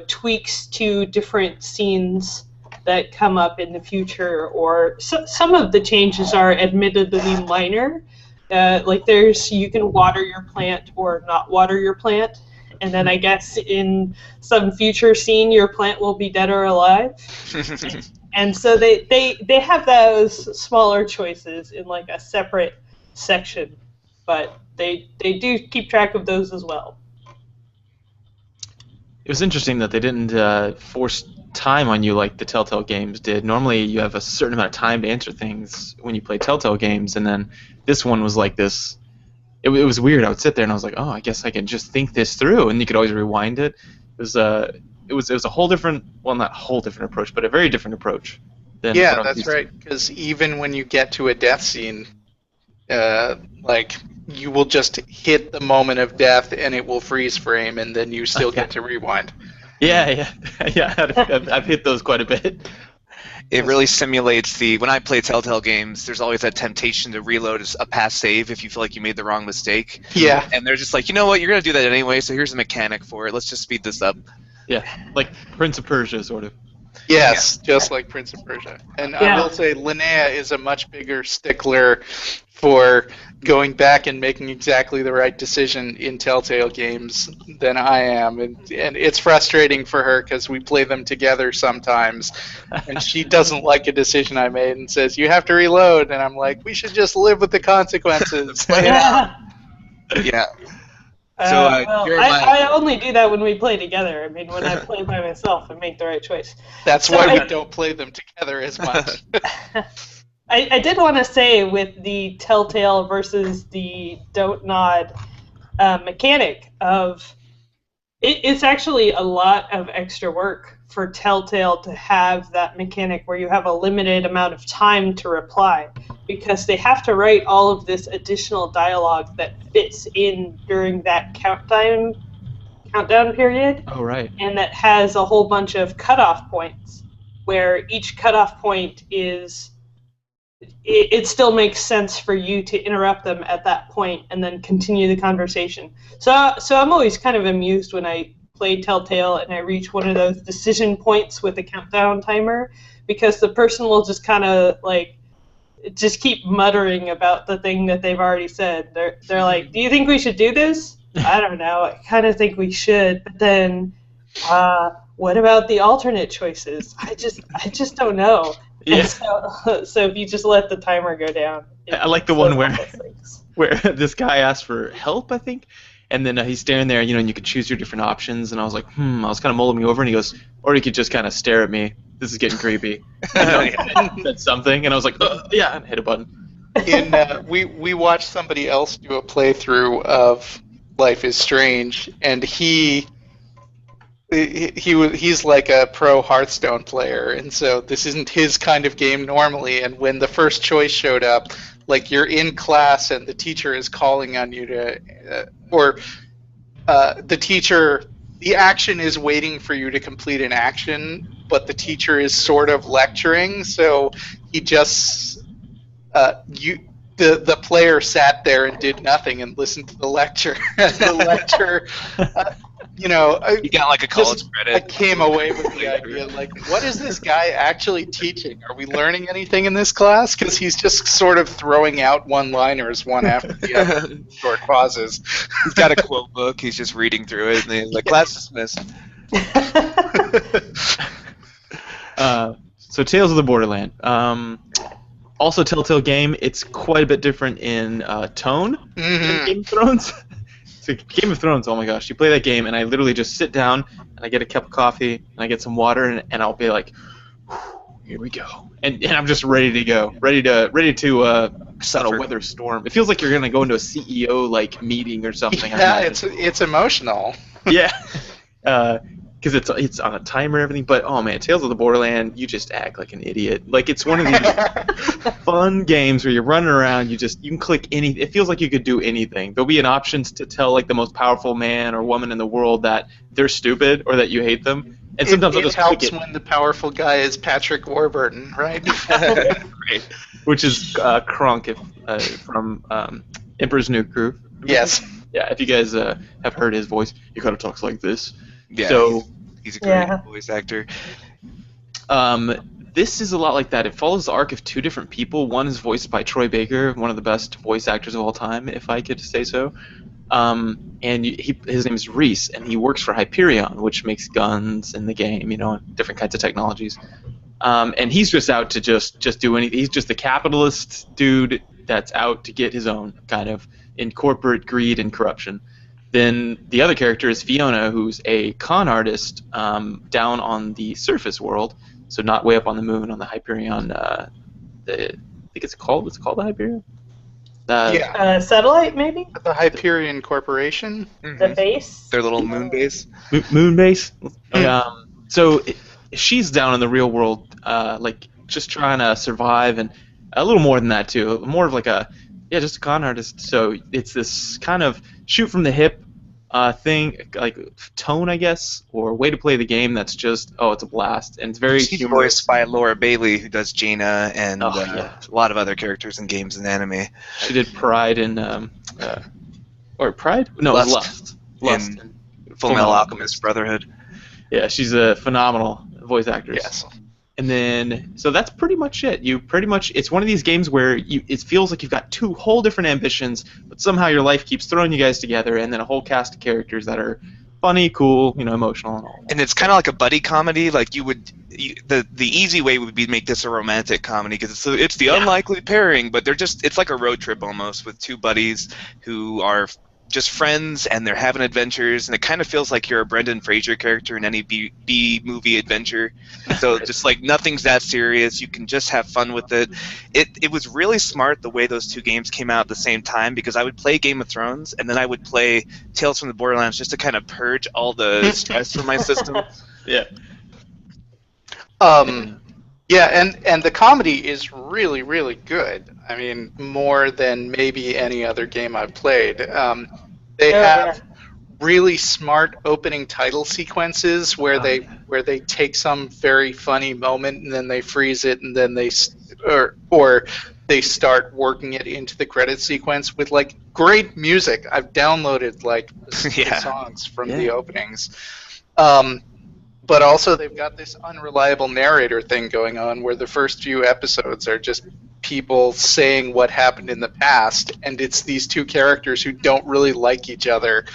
tweaks to different scenes that come up in the future, or some of the changes are admittedly minor. Like you can water your plant or not water your plant, and then I guess in some future scene your plant will be dead or alive. And so they have those smaller choices in like a separate section, but they do keep track of those as well. It was interesting that they didn't force time on you like the Telltale games did. Normally you have a certain amount of time to answer things when you play Telltale games, and then this one was like this. It was weird. I would sit there and I was like, oh, I guess I can just think this through, and you could always rewind it. It was a whole different, well, not whole different approach, but a very different approach. Yeah, that's right. Because even when you get to a death scene, like you will just hit the moment of death and it will freeze frame, and then you still get to rewind. Yeah. I've hit those quite a bit. It really simulates when I play Telltale games, there's always that temptation to reload a past save if you feel like you made the wrong mistake. Yeah. And they're just like, you know what, you're going to do that anyway, so here's a mechanic for it. Let's just speed this up. Yeah, like Prince of Persia, sort of. Yes, just like Prince of Persia. And I will say Lynnea is a much bigger stickler for going back and making exactly the right decision in Telltale games than I am. And it's frustrating for her because we play them together sometimes, and she doesn't like a decision I made and says, you have to reload. And I'm like, we should just live with the consequences. Yeah. So I only do that when we play together. I mean, when I play by myself, I make the right choice. That's why we don't play them together as much. I did want to say with the Telltale versus the Don't Nod mechanic of it's actually a lot of extra work for Telltale to have that mechanic where you have a limited amount of time to reply, because they have to write all of this additional dialogue that fits in during that countdown period. Oh, right. And that has a whole bunch of cutoff points where each cutoff point is it still makes sense for you to interrupt them at that point and then continue the conversation. So I'm always kind of amused when I play Telltale and I reach one of those decision points with a countdown timer, because the person will just kind of like just keep muttering about the thing that they've already said. They're like, do you think we should do this? I don't know. I kind of think we should, but then what about the alternate choices? I just don't know. Yeah. So if you just let the timer go down. I like the one where this guy asked for help, I think, and then he's staring there, and you can choose your different options, and I was like, I was kind of mulling me over, and he goes, or you could just kind of stare at me. This is getting creepy. And said something, and I was like, yeah, and hit a button. We watched somebody else do a playthrough of Life is Strange, and he's like a pro Hearthstone player, and so this isn't his kind of game normally. And when the first choice showed up, like you're in class and the teacher is calling on you to, the action is waiting for you to complete an action, but the teacher is sort of lecturing, so he just the player sat there and did nothing and listened to the lecture. And the lecture, you got like a college credit. I came away with the idea, like, what is this guy actually teaching? Are we learning anything in this class? Because he's just sort of throwing out one-liners one after the other, short pauses. He's got a quote book. He's just reading through it, and he's like, class dismissed. So Tales of the Borderland. Also Telltale game. It's quite a bit different in tone than Game of Thrones. So Game of Thrones, oh my gosh, you play that game and I literally just sit down and I get a cup of coffee and I get some water and I'll be like, here we go, and I'm just ready to go, ready to weather storm. It feels like you're gonna go into a CEO like meeting or something. Yeah, it's emotional. Yeah, because it's on a timer and everything. But oh man, Tales of the Borderland, you just act like an idiot. Like it's one of these fun games where you're running around. You can click any. It feels like you could do anything. There'll be an option to tell like the most powerful man or woman in the world that they're stupid or that you hate them. And sometimes it helps when the powerful guy is Patrick Warburton, right? Great. Which is Kronk from Emperor's New Groove. Yes. Yeah, if you guys have heard his voice, he kind of talks like this. Yeah. So He's a great Yeah. voice actor. This is a lot like that. It follows the arc of two different people. One is voiced by Troy Baker, one of the best voice actors of all time, if I could say so. And his name is Reese, and he works for Hyperion, which makes guns in the game, and different kinds of technologies. And he's just out to just do anything. He's just a capitalist dude that's out to get his own, kind of, in corporate greed and corruption. Then the other character is Fiona, who's a con artist down on the surface world, so not way up on the moon on the Hyperion. I think it's called. What's it called? The Hyperion. Yeah, Satellite, maybe? the Hyperion Corporation. The base? Their little moon base. Moon base. So she's down in the real world, just trying to survive, and a little more than that too. More of like just a con artist. So it's this kind of shoot from the hip thing, like tone, I guess, or way to play the game. That's just it's a blast, and it's very She's humorous. voiced by Laura Bailey, who does Jaina and yeah. a lot of other characters in games and anime. She did Pride and or Pride? No, it was Lust. Lust. In Fullmetal Alchemist Brotherhood. Yeah, she's a phenomenal voice actress. Yes. And then, so that's pretty much it. It's one of these games where it feels like you've got two whole different ambitions, but somehow your life keeps throwing you guys together, and then a whole cast of characters that are funny, cool, emotional, and all that. And it's kind of like a buddy comedy. Like the easy way would be to make this a romantic comedy because it's the unlikely pairing, but it's like a road trip almost with two buddies who are just friends and they're having adventures, and it kind of feels like you're a Brendan Fraser character in any B movie adventure. So just like nothing's that serious, you can just have fun with it. It was really smart the way those two games came out at the same time, because I would play Game of Thrones and then I would play Tales from the Borderlands just to kind of purge all the stress from my system. Yeah. Yeah, and the comedy is really, really good. I mean, more than maybe any other game I've played. They have really smart opening title sequences where they take some very funny moment and then they freeze it and then they start working it into the credit sequence with like great music. I've downloaded like the songs from the openings. But also they've got this unreliable narrator thing going on where the first few episodes are just people saying what happened in the past, and it's these two characters who don't really like each other,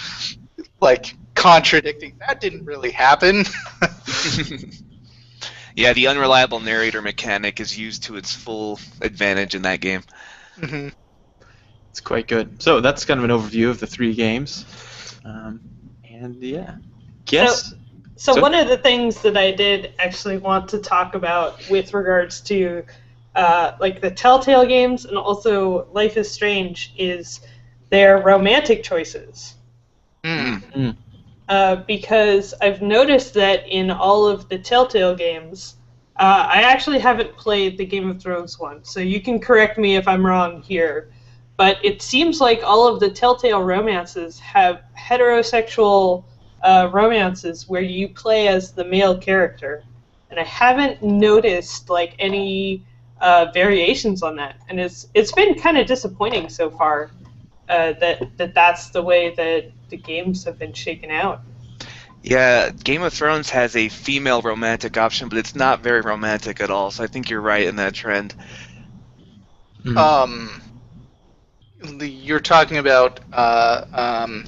like contradicting, that didn't really happen. Yeah, the unreliable narrator mechanic is used to its full advantage in that game. Mm-hmm. It's quite good. So that's kind of an overview of the three games. And yeah. Guess... So one of the things that I did actually want to talk about with regards to like the Telltale games and also Life is Strange is their romantic choices. Because I've noticed that in all of the Telltale games, I actually haven't played the Game of Thrones one, so you can correct me if I'm wrong here, but it seems like all of the Telltale romances have heterosexual romances where you play as the male character, and I haven't noticed like any variations on that, and it's been kind of disappointing so far that's the way that the games have been shaken out. Yeah, Game of Thrones has a female romantic option, but it's not very romantic at all, so I think you're right in that trend. You're talking about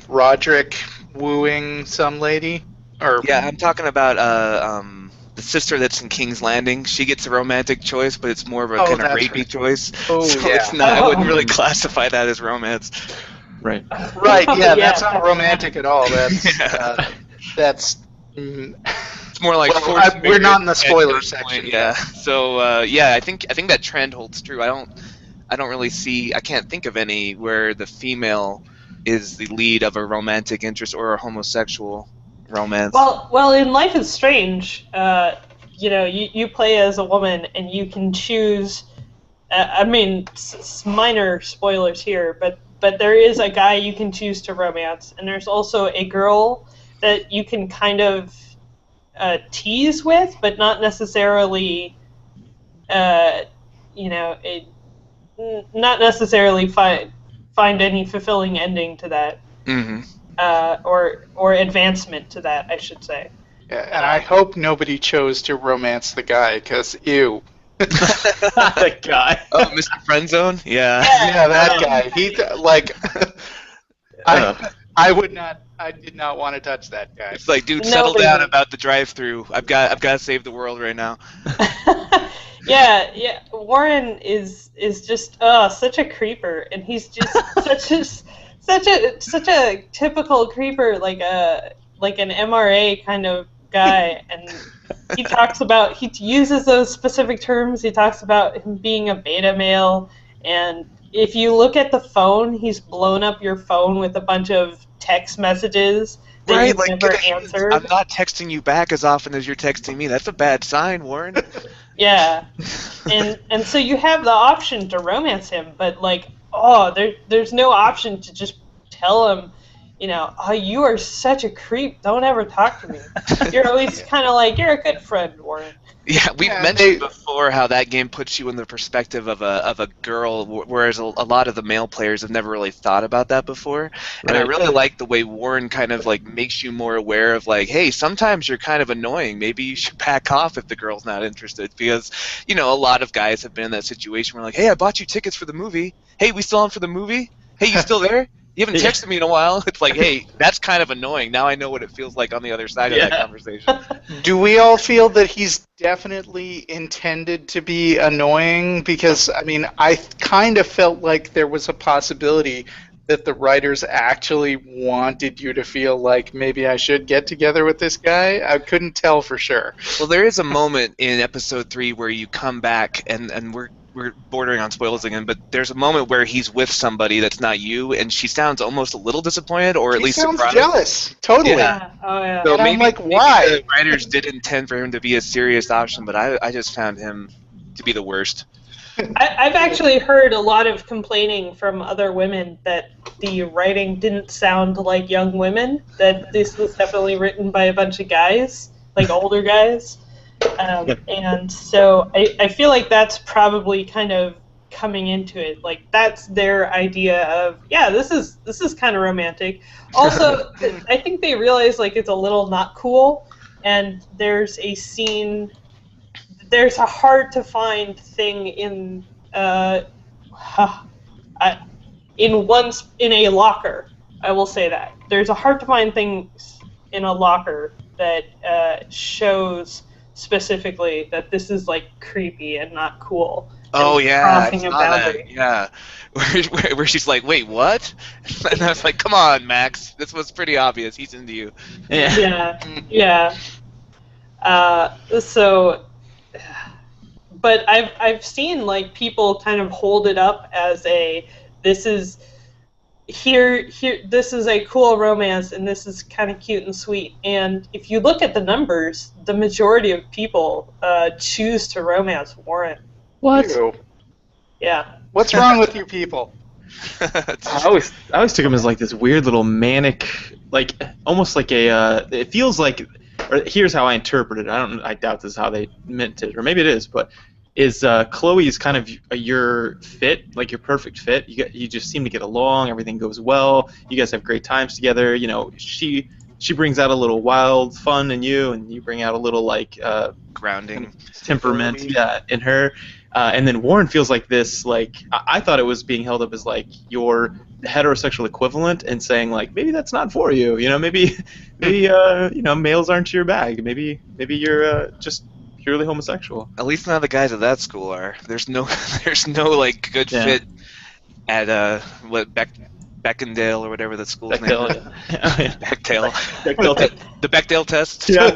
Roderick wooing some lady? Yeah, I'm talking about the sister that's in King's Landing. She gets a romantic choice, but it's more of a kind of rapey choice. Oh, so yeah. it's not. I wouldn't really classify that as romance. Right. Right, yeah, Yeah. that's not romantic at all. That's It's more like we're not in the spoiler section. Yeah. So I think that trend holds true. I don't really see. I can't think of any where the female is the lead of a romantic interest or a homosexual romance. Well, in Life is Strange, you play as a woman and you can choose. I mean, minor spoilers here, but there is a guy you can choose to romance, and there's also a girl that you can kind of tease with, but not necessarily, not necessarily find any fulfilling ending to that, or advancement to that, I should say. Yeah, and I hope nobody chose to romance the guy, because ew. That guy. Oh, Mr. Friendzone? Yeah. Yeah, that guy. He like, I would not. I did not want to touch that guy. It's like, dude, settle Nobody down would. about the drive-through. I've got to save the world right now. Yeah. Warren is just such a creeper, and he's just such a typical creeper, like an MRA kind of guy, and he uses those specific terms. He talks about him being a beta male, and if you look at the phone, he's blown up your phone with a bunch of text messages that Right, you've like never answered. I'm not texting you back as often as you're texting me. That's a bad sign, Warren. Yeah, and so you have the option to romance him, but like, there's no option to just tell him, oh, you are such a creep. Don't ever talk to me. You're always kind of like, you're a good friend, Warren. Yeah, we've mentioned before how that game puts you in the perspective of a girl, whereas a lot of the male players have never really thought about that before. And I really like the way Warren kind of like makes you more aware of like, hey, sometimes you're kind of annoying. Maybe you should back off if the girl's not interested, because a lot of guys have been in that situation where like, hey, I bought you tickets for the movie. Hey, we still on for the movie? Hey, you still there? You haven't texted me in a while. It's like, hey, that's kind of annoying. Now I know what it feels like on the other side of that conversation. Do we all feel that he's definitely intended to be annoying? Because, I mean, I kind of felt like there was a possibility that the writers actually wanted you to feel like maybe I should get together with this guy. I couldn't tell for sure. Well, there is a moment in episode 3 where you come back, and we're bordering on spoilers again, but there's a moment where he's with somebody that's not you, and she sounds almost a little disappointed, or at least sounds surprised. jealous. Totally. Yeah. Oh yeah. So And I'm like, maybe why? the writers did intend for him to be a serious option, but I just found him to be the worst. I've actually heard a lot of complaining from other women that the writing didn't sound like young women, that this was definitely written by a bunch of guys, like older guys. And so I feel like that's probably kind of coming into it. Like, that's their idea of, this is kind of romantic. Also, I think they realize like it's a little not cool, and there's a scene. There's a hard to find thing in a locker. I will say that there's a hard to find thing in a locker that shows specifically that this is like creepy and not cool. Oh yeah, crossing I a saw boundary. that. Yeah, where she's like, wait, what? And I was like, come on, Max, this was pretty obvious. He's into you. Yeah. But I've seen like people kind of hold it up as this is a cool romance, and this is kind of cute and sweet. And if you look at the numbers, the majority of people choose to romance Warren. What? Ew. Yeah. What's wrong with you people? I always took him as like this weird little manic, like almost like it feels like, or here's how I interpret it. I doubt this is how they meant it, or maybe it is, but Chloe is kind of your fit, like your perfect fit. You just seem to get along. Everything goes well. You guys have great times together. She brings out a little wild fun in you, and you bring out a little like Grounding temperament, in her. And then Warren feels like this. Like I thought it was being held up as like your heterosexual equivalent, and saying like maybe that's not for you. Maybe males aren't your bag. Maybe you're just purely homosexual. At least none of the guys at that school are. There's no like good fit at Beckendale or whatever the school's name is. Bechdel. The Bechdel test. Yeah.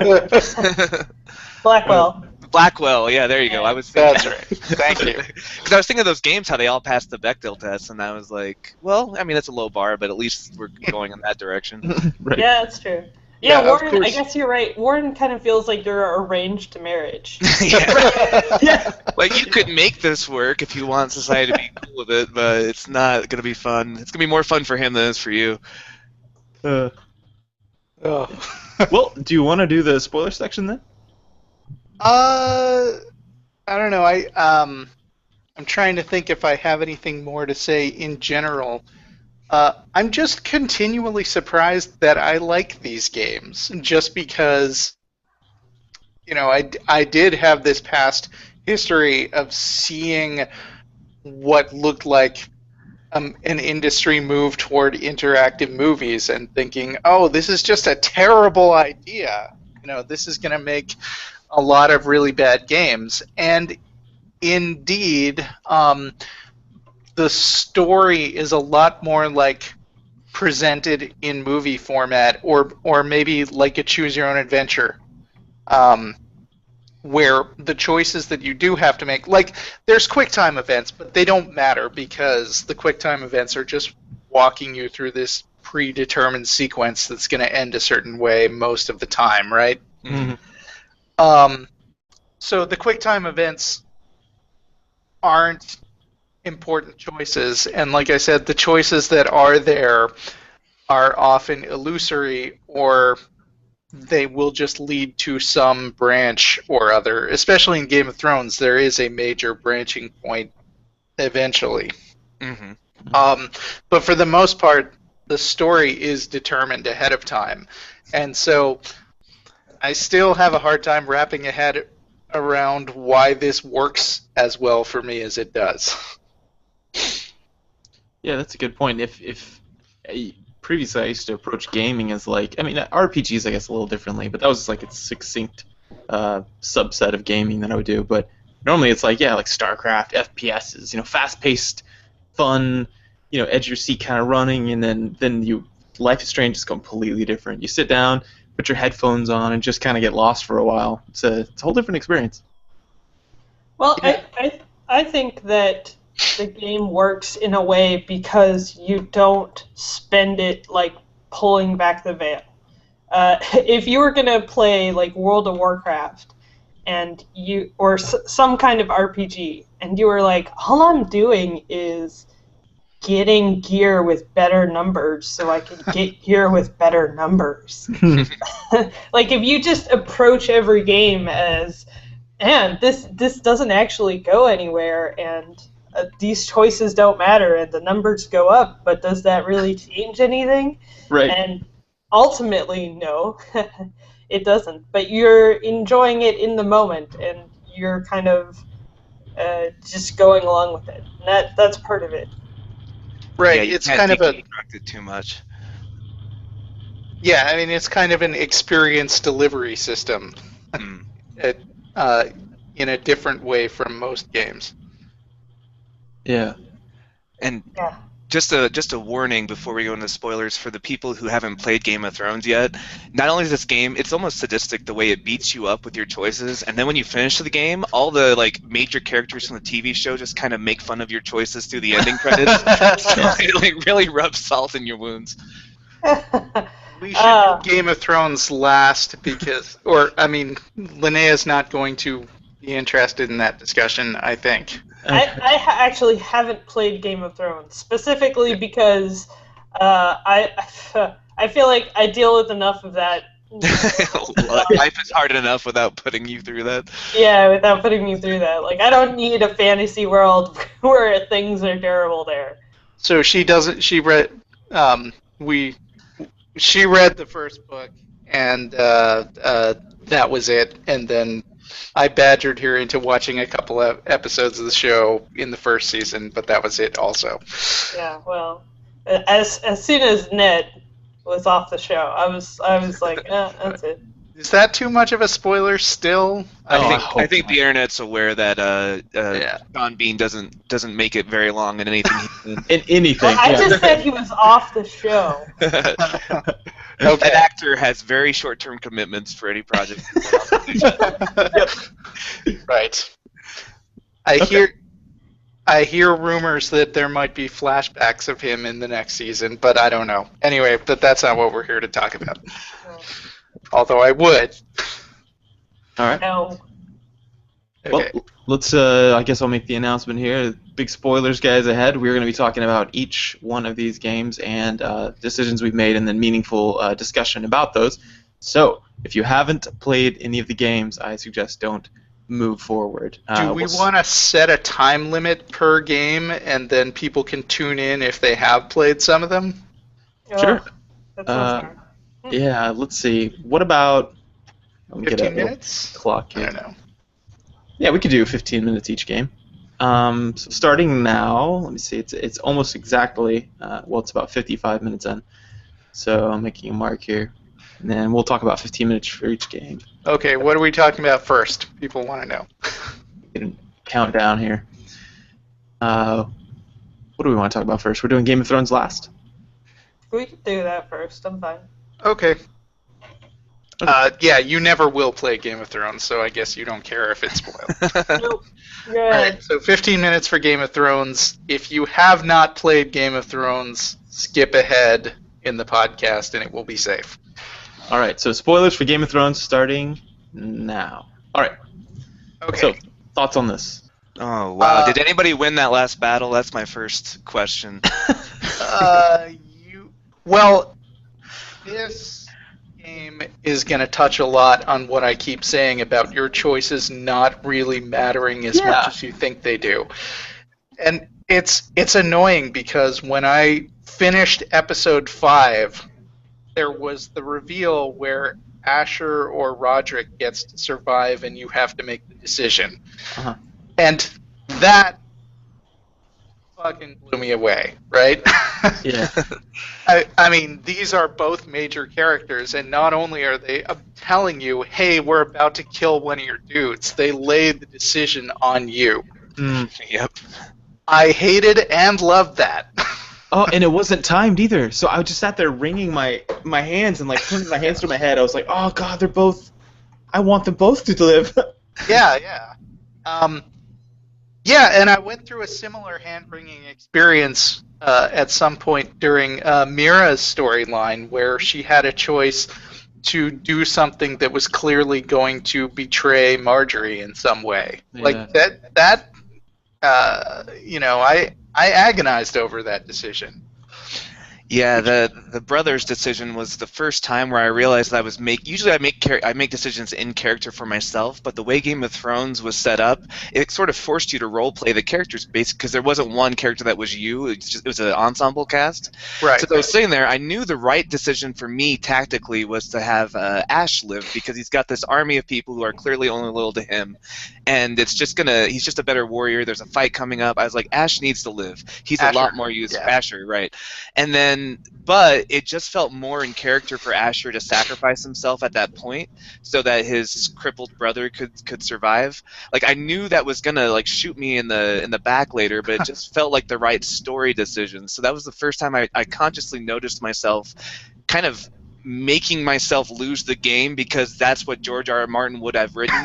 Blackwell. Yeah, there you go. I was thinking. That's right. Thank you. Because I was thinking of those games, how they all passed the Bechdel test, and I was like, well, I mean, that's a low bar, but at least we're going in that direction. Right. Yeah, that's true. Yeah, Warren, I guess you're right. Warren kind of feels like you're arranged to marriage. Yeah. Like, you could make this work if you want society to be cool with it, but it's not going to be fun. It's going to be more fun for him than it is for you. Oh. Well, do you want to do the spoiler section then? I don't know. I'm trying to think if I have anything more to say in general. I'm just continually surprised that I like these games, just because I did have this past history of seeing what looked like an industry move toward interactive movies and thinking, oh, this is just a terrible idea. This is going to make a lot of really bad games. And indeed, the story is a lot more like presented in movie format, or maybe like a choose your own adventure, where the choices that you do have to make, like there's QuickTime events, but they don't matter because the QuickTime events are just walking you through this predetermined sequence that's going to end a certain way most of the time, right? Mm-hmm. So the QuickTime events aren't important choices, and like I said, the choices that are there are often illusory, or they will just lead to some branch or other. Especially in Game of Thrones, there is a major branching point eventually. But for the most part, the story is determined ahead of time. And so I still have a hard time wrapping a head around why this works as well for me as it does. Yeah, that's a good point. If previously I used to approach gaming as like, I mean, RPGs I guess a little differently, but that was like a succinct subset of gaming that I would do. But normally it's like, yeah, like StarCraft, FPSs, fast-paced, fun, edge of your seat kind of running, and then Life is Strange is completely different. You sit down, put your headphones on, and just kind of get lost for a while. It's a whole different experience. Well, I think that the game works in a way because you don't spend it like pulling back the veil. If you were gonna play like World of Warcraft or some kind of RPG, and you were like, all I'm doing is getting gear with better numbers so I can get gear with better numbers. Like if you just approach every game as, man, this doesn't actually go anywhere, and these choices don't matter, and the numbers go up, but does that really change anything? Right. And ultimately, no, it doesn't. But you're enjoying it in the moment, and you're kind of just going along with it. And that's part of it. Right. Yeah, you it's can't kind of a deconstruct it too much. Yeah, I mean, it's kind of an experience delivery system in a different way from most games. Yeah. And Yeah. just a warning before we go into spoilers for the people who haven't played Game of Thrones yet. Not only is this game, it's almost sadistic the way it beats you up with your choices, and then when you finish the game, all the like major characters from the TV show just kind of make fun of your choices through the ending credits. So it like really rubs salt in your wounds. We should do Game of Thrones last because, Linnea's not going to be interested in that discussion, I think. I actually haven't played Game of Thrones, specifically because I feel like I deal with enough of that. Life is hard enough without putting you through that. Yeah, without putting me through that. Like, I don't need a fantasy world where things are terrible there. So she doesn't. She read. She read the first book, and that was it. And then I badgered her into watching a couple of episodes of the show in the first season, but that was it also. Yeah, well, as soon as Ned was off the show, I was like, that's it. Is that too much of a spoiler still? I think the internet's aware that Sean Bean doesn't make it very long in anything. In anything. Well, I just said he was off the show. Okay. An actor has very short-term commitments for any project. Right. I hear rumors that there might be flashbacks of him in the next season, but I don't know. Anyway, but that's not what we're here to talk about. Although I would. All right. No. Okay. Well, let's. I guess I'll make the announcement here. Big spoilers, guys, ahead. We're going to be talking about each one of these games and decisions we've made, and then meaningful discussion about those. So, if you haven't played any of the games, I suggest don't move forward. Do we want to set a time limit per game, and then people can tune in if they have played some of them? Sure. That sounds hard. Yeah, let's see. What about Let me get 15 a little minutes? clock I here. don't know. Yeah, we could do 15 minutes each game. So starting now, let me see. It's almost exactly. Well, it's about 55 minutes in. So I'm making a mark here, and then we'll talk about 15 minutes for each game. Okay, what are we talking about first? People want to know. Get a countdown here. What do we want to talk about first? We're doing Game of Thrones last. We could do that first. I'm fine. Okay. Yeah, you never will play Game of Thrones, so I guess you don't care if it's spoiled. Nope. Go All ahead. right, so 15 minutes for Game of Thrones. If you have not played Game of Thrones, skip ahead in the podcast and it will be safe. All right. So spoilers for Game of Thrones starting now. All right. Okay. So thoughts on this? Oh, wow. Did anybody win that last battle? That's my first question. Well, this game is going to touch a lot on what I keep saying about your choices not really mattering as much as you think they do. And it's annoying because when I finished episode 5, there was the reveal where Asher or Roderick gets to survive and you have to make the decision. Uh-huh. And that fucking blew me away, right? Yeah. I mean, these are both major characters, and not only are they telling you, hey, we're about to kill one of your dudes, they lay the decision on you. Yep. I hated and loved that. Oh, and it wasn't timed either. So I just sat there wringing my hands and like putting my hands through my head. I was like, oh god, they're both. I want them both to live. Yeah. Yeah, and I went through a similar hand-wringing experience at some point during Mira's storyline, where she had a choice to do something that was clearly going to betray Marjorie in some way. Yeah. Like that. I agonized over that decision. Yeah, the brother's decision was the first time where I realized that usually I make decisions in character for myself, but the way Game of Thrones was set up, it sort of forced you to role play the characters because there wasn't one character that was you. It was an ensemble cast. Right. So I was sitting there, I knew the right decision for me tactically was to have Ash live because he's got this army of people who are clearly only loyal to him, and he's just a better warrior. There's a fight coming up. I was like, Ash needs to live. He's Asher. a lot more useful. Yeah. Asher, right? And then, but it just felt more in character for Asher to sacrifice himself at that point so that his crippled brother could survive. Like I knew that was gonna like shoot me in the back later, but it just felt like the right story decision. So that was the first time I consciously noticed myself kind of making myself lose the game because that's what George R. R. Martin would have written.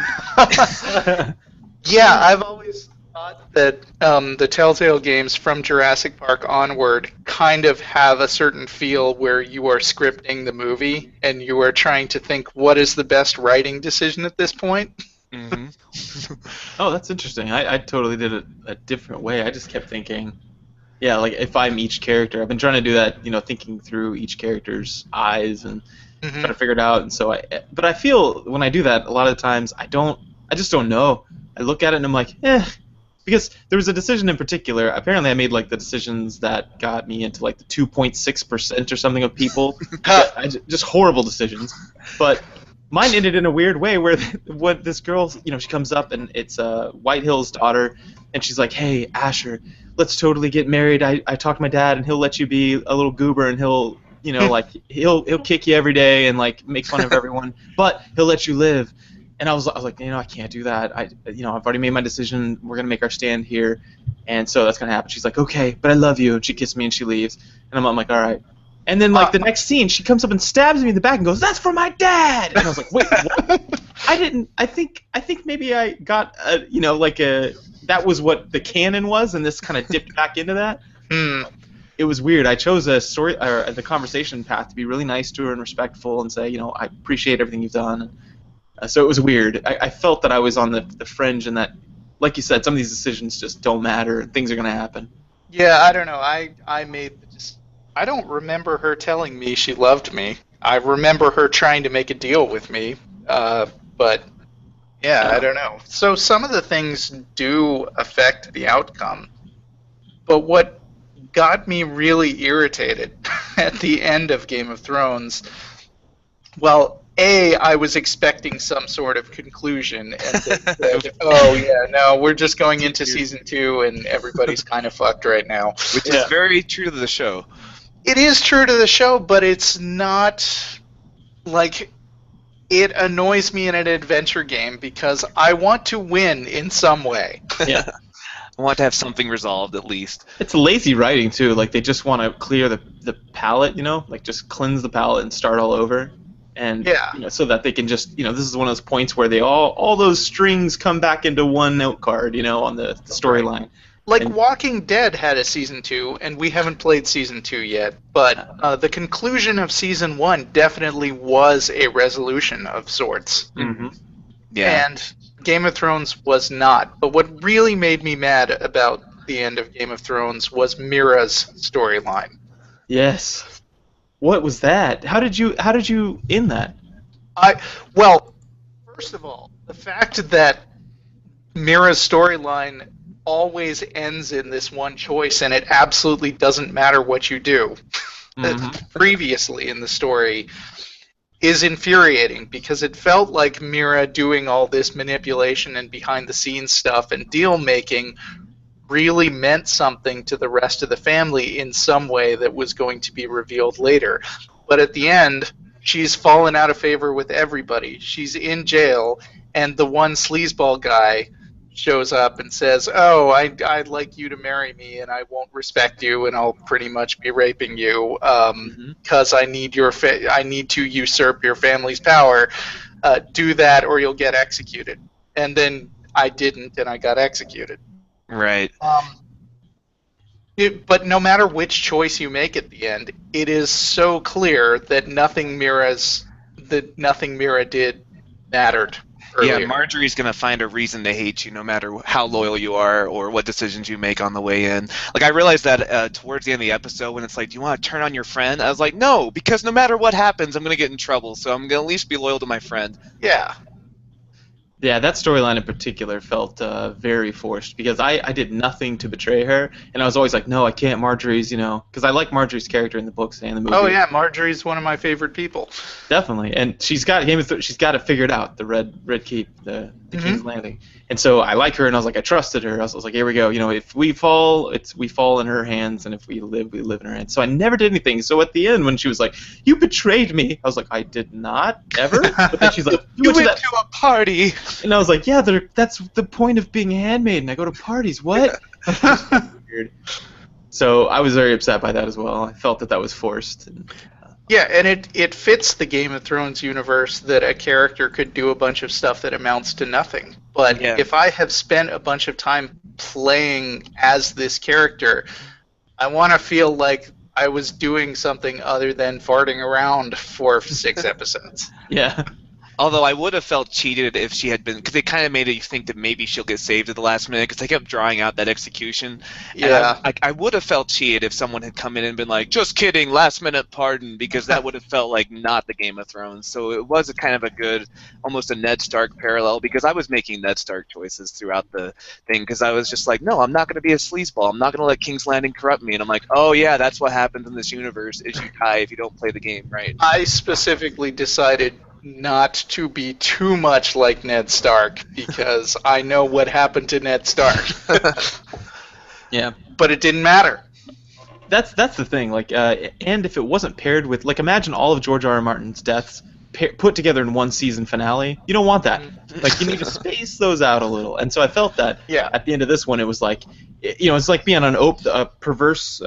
Yeah, I've always thought that the Telltale games from Jurassic Park onward kind of have a certain feel where you are scripting the movie and you are trying to think what is the best writing decision at this point. Mm-hmm. Oh, that's interesting. I totally did it a different way. I just kept thinking, yeah, like if I'm each character, I've been trying to do that, thinking through each character's eyes and trying to figure it out. And so but I feel when I do that, a lot of the times I just don't know. I look at it and I'm like, because there was a decision in particular. Apparently, I made like the decisions that got me into like the 2.6% or something of people. Just horrible decisions. But mine ended in a weird way where what this girl, she comes up and it's White Hill's daughter, and she's like, "Hey, Asher, let's totally get married. I talked to my dad, and he'll let you be a little goober, and he'll, like he'll kick you every day and like make fun of everyone, but he'll let you live." And I was like, I can't do that. I've already made my decision. We're gonna make our stand here, and so that's gonna happen. She's like, okay, but I love you. And she kissed me and she leaves. And I'm like, all right. And then like the next scene, she comes up and stabs me in the back and goes, "That's for my dad." And I was like, wait, what? I didn't. I think maybe I got that was what the canon was, and this kind of dipped back into that. It was weird. I chose a story or the conversation path to be really nice to her and respectful and say, I appreciate everything you've done. So it was weird. I felt that I was on the fringe and that, like you said, some of these decisions just don't matter. Things are going to happen. Yeah, I don't know. I don't remember her telling me she loved me. I remember her trying to make a deal with me. But, yeah, I don't know. So some of the things do affect the outcome. But what got me really irritated at the end of Game of Thrones, well, I was expecting some sort of conclusion, and they said, "Oh yeah, no, we're just going into season 2, and everybody's kind of fucked right now." Which is very true to the show. It is true to the show, but it's not like it annoys me in an adventure game because I want to win in some way. Yeah. I want to have something resolved at least. It's lazy writing too. Like they just want to clear the palette, like just cleanse the palette and start all over, and so that they can just, this is one of those points where they all those strings come back into one note card, on the storyline. Like Walking Dead had a season 2, and we haven't played season 2 yet, but the conclusion of season 1 definitely was a resolution of sorts. Mm-hmm. Yeah. And Game of Thrones was not. But what really made me mad about the end of Game of Thrones was Mira's storyline. Yes. What was that? How did you end that? Well, first of all, the fact that Mira's storyline always ends in this one choice, and it absolutely doesn't matter what you do previously in the story, is infuriating, because it felt like Mira doing all this manipulation and behind-the-scenes stuff and deal-making really meant something to the rest of the family in some way that was going to be revealed later. But at the end, she's fallen out of favor with everybody. She's in jail, and the one sleazeball guy shows up and says, "Oh, I'd like you to marry me, and I won't respect you, and I'll pretty much be raping you because I need I need to usurp your family's power. Do that, or you'll get executed." And then I didn't, and I got executed. Right. But no matter which choice you make at the end, it is so clear that nothing Mira did mattered. Earlier. Yeah, Marjorie's going to find a reason to hate you no matter how loyal you are or what decisions you make on the way in. Like, I realized that towards the end of the episode when it's like, do you want to turn on your friend? I was like, no, because no matter what happens, I'm going to get in trouble, so I'm going to at least be loyal to my friend. Yeah. Yeah, that storyline in particular felt very forced, because I did nothing to betray her, and I was always like, no, I can't. Marjorie's, because I like Marjorie's character in the books and the movie. Oh yeah, Marjorie's one of my favorite people. Definitely, and she's got she's got it figured out. The Red Keep, the King's Landing, and so I like her, and I was like, I trusted her. I was like, here we go. If we fall, we fall in her hands, and if we live in her hands. So I never did anything. So at the end, when she was like, "You betrayed me," I was like, I did not ever. But then she's like, you went to a party. And I was like, yeah, that's the point of being a handmaiden. I go to parties. What? Weird. So I was very upset by that as well. I felt that was forced. Yeah, and it fits the Game of Thrones universe that a character could do a bunch of stuff that amounts to nothing. But if I have spent a bunch of time playing as this character, I want to feel like I was doing something other than farting around for 6 episodes. Yeah. Although I would have felt cheated if she had been, because they kind of made it think that maybe she'll get saved at the last minute, because they kept drawing out that execution. Yeah. And I would have felt cheated if someone had come in and been like, just kidding, last minute pardon, because that would have felt like not the Game of Thrones. So it was a kind of a good, almost a Ned Stark parallel, because I was making Ned Stark choices throughout the thing, because I was just like, no, I'm not going to be a sleazeball. I'm not going to let King's Landing corrupt me. And I'm like, oh yeah, that's what happens in this universe, is you die if you don't play the game, right? I specifically decided not to be too much like Ned Stark, because I know what happened to Ned Stark. Yeah. But it didn't matter. That's the thing. Like, and if it wasn't paired with, like, imagine all of George R.R. Martin's deaths put together in one season finale. You don't want that. Like, you need to space those out a little. And so I felt that at the end of this one, it was like, it's like being on a perverse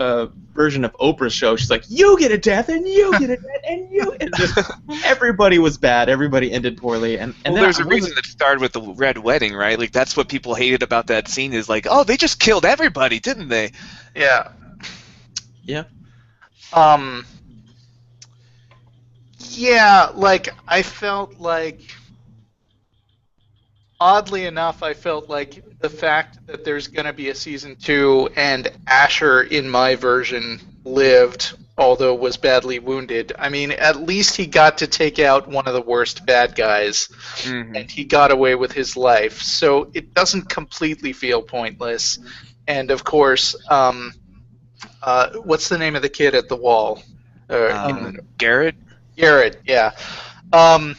version of Oprah's show. She's like, you get a death, and you get a death, and you, and just everybody was bad. Everybody ended poorly. And well, then there's a reason that started with the Red Wedding, right? Like, that's what people hated about that scene, is like, oh, they just killed everybody, didn't they? Yeah. Yeah. Yeah, like, I felt like, oddly enough, I felt like the fact that there's going to be a season 2 and Asher, in my version, lived, although was badly wounded. I mean, at least he got to take out one of the worst bad guys, and he got away with his life. So it doesn't completely feel pointless. And, of course, what's the name of the kid at the wall? Garrett? Garrett, yeah. Um,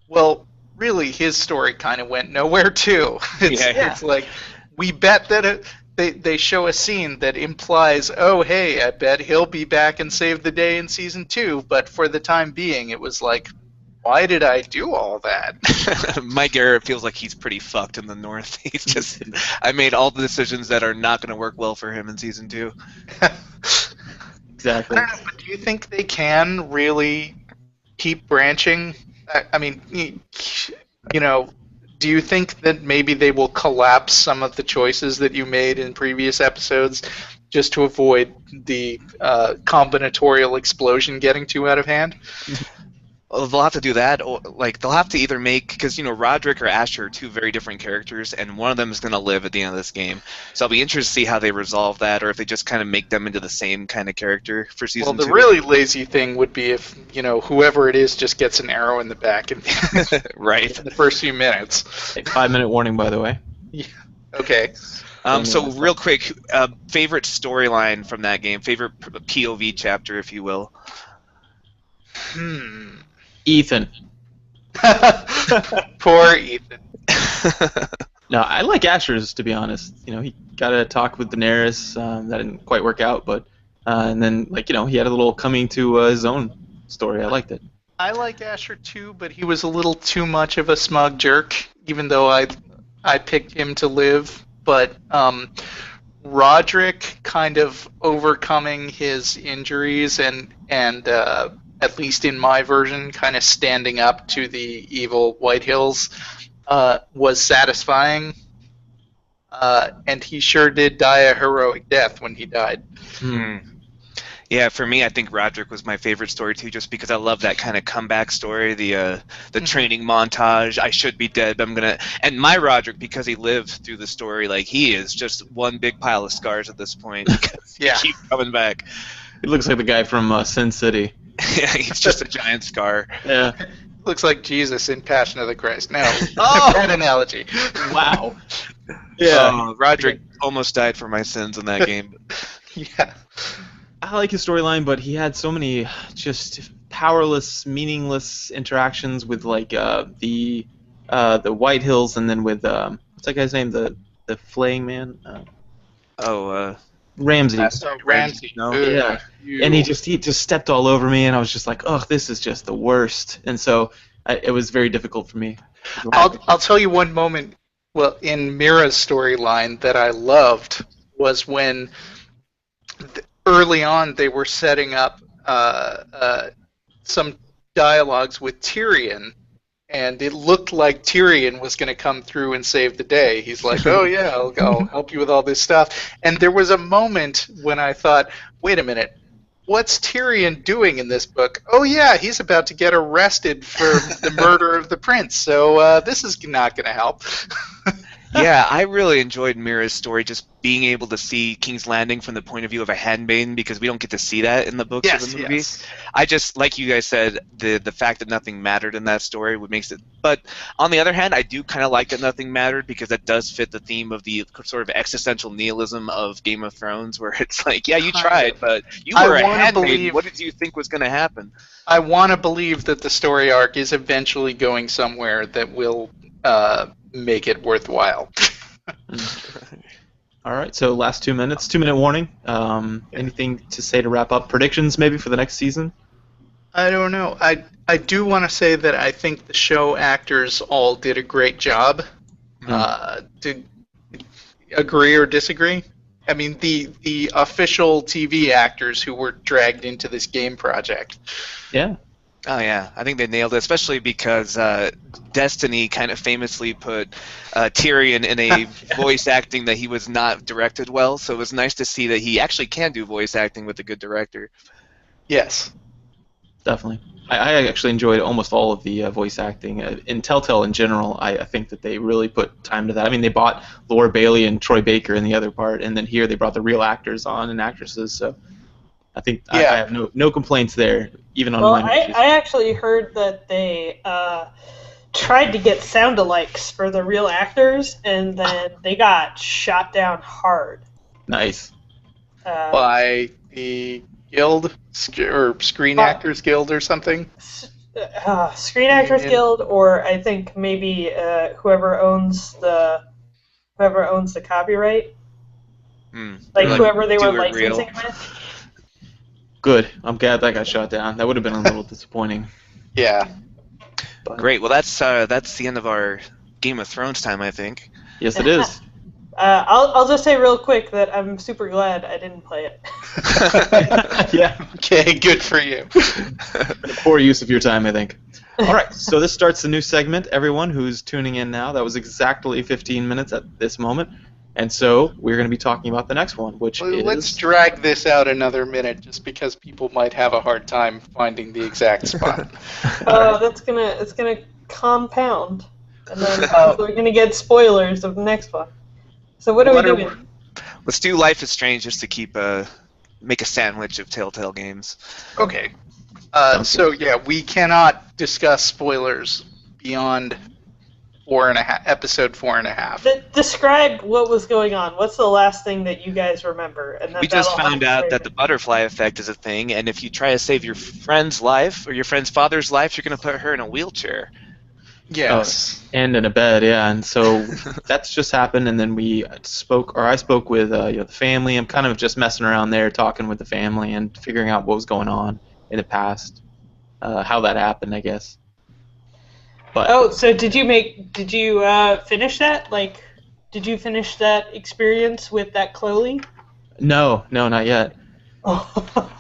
well, really, his story kind of went nowhere too. It's like we bet that they show a scene that implies, oh hey, I bet he'll be back and save the day in season 2. But for the time being, it was like, why did I do all that? Mike Garrett feels like he's pretty fucked in the North. He's just, I made all the decisions that are not going to work well for him in season 2. Exactly. I don't know, but do you think they can really keep branching? I mean, you know, do you think that maybe they will collapse some of the choices that you made in previous episodes just to avoid the combinatorial explosion getting too out of hand? Well, they'll have to do that, or like they'll have to either make, because Roderick or Asher are two very different characters, and one of them is going to live at the end of this game. So I'll be interested to see how they resolve that, or if they just kind of make them into the same kind of character for season 2. Well, the really lazy thing would be if whoever it is just gets an arrow in the back in right in the first few minutes. A 5-minute warning, by the way. Yeah. Okay. So real quick, favorite storyline from that game, favorite POV chapter, if you will. Ethan. Poor Ethan. No, I like Asher's, to be honest. He got to talk with Daenerys. That didn't quite work out, but and then he had a little coming to his own story. I liked it. I like Asher too, but he was a little too much of a smug jerk. Even though I picked him to live, but Roderick kind of overcoming his injuries and at least in my version, kind of standing up to the evil White Hills was satisfying. And he sure did die a heroic death when he died. Yeah, for me, I think Roderick was my favorite story too, just because I love that kind of comeback story, the training montage. I should be dead, but I'm gonna. And my Roderick, because he lived through the story, like he is just one big pile of scars at this point. He keeps coming back. He looks like the guy from Sin City. Yeah, he's just a giant scar. Yeah. Looks like Jesus in Passion of the Christ. No, Oh! bad analogy. Wow. Yeah. Roderick almost died for my sins in that game. Yeah. I like his storyline, but he had so many just powerless, meaningless interactions with the White Hills, and then with what's that guy's name? The flaying man. Ramsey. Ramsey. No? Yeah. And he just stepped all over me, and I was just like, oh, this is just the worst. And so it was very difficult for me. I'll tell you one moment. Well, in Mira's storyline that I loved was when early on they were setting up some dialogues with Tyrion, and it looked like Tyrion was going to come through and save the day. He's like, oh yeah, I'll help you with all this stuff. And there was a moment when I thought, wait a minute, what's Tyrion doing in this book? Oh yeah, he's about to get arrested for the murder of the prince, so this is not going to help. Yeah, I really enjoyed Mira's story, just being able to see King's Landing from the point of view of a handmaiden, because we don't get to see that in the books or the movie. Yes. I just, like you guys said, the fact that nothing mattered in that story would makes it. But on the other hand, I do kind of like that nothing mattered, because that does fit the theme of the sort of existential nihilism of Game of Thrones, where it's like, yeah, you tried, but you were a handmaiden. What did you think was going to happen? I want to believe that the story arc is eventually going somewhere that will make it worthwhile. All right, so last 2 minutes, 2-minute warning. Anything to say to wrap up? Predictions maybe for the next season? I don't know. I do want to say that I think the show actors all did a great job. To agree or disagree? I mean, the official TV actors who were dragged into this game project. Yeah. Oh yeah, I think they nailed it, especially because Destiny kind of famously put Tyrion in a voice acting that he was not directed well, so it was nice to see that he actually can do voice acting with a good director. Yes. Definitely. I actually enjoyed almost all of the voice acting. In Telltale in general, I think that they really put time to that. I mean, they bought Laura Bailey and Troy Baker in the other part, and then here they brought the real actors on and actresses, so I think I have no complaints there, even on Well, my I actually heard that they tried to get sound-alikes for the real actors, and then they got shot down hard. Nice. By the Guild or Screen Actors Guild or something. Screen Actors Guild, or I think maybe whoever owns the copyright, like whoever they were licensing with. Good. I'm glad that got shot down. That would have been a little disappointing. Yeah. But, Great. Well, that's the end of our Game of Thrones time, I think. yes, it is. I'll just say real quick that I'm super glad I didn't play it. Yeah. Okay, good for you. Poor use of your time, I think. All right, so this starts the new segment. Everyone who's tuning in now, that was exactly 15 minutes at this moment. And so we're going to be talking about the next one, which is... Let's drag this out another minute, just because people might have a hard time finding the exact spot. It's gonna compound, and then people are gonna get spoilers of the next one. So what are we doing? Let's do Life is Strange just to keep make a sandwich of Telltale games. Okay. So yeah, we cannot discuss spoilers beyond episode 4.5. Describe what was going on. What's the last thing that you guys remember? And we just found out that the butterfly effect is a thing, and if you try to save your friend's life or your friend's father's life, you're going to put her in a wheelchair. Yes. And in a bed, yeah. And so that's just happened, and then I spoke with the family. I'm kind of just messing around there, talking with the family and figuring out what was going on in the past, how that happened, I guess. But, so did you finish that? Like, did you finish that experience with that Chloe? No, not yet. Oh,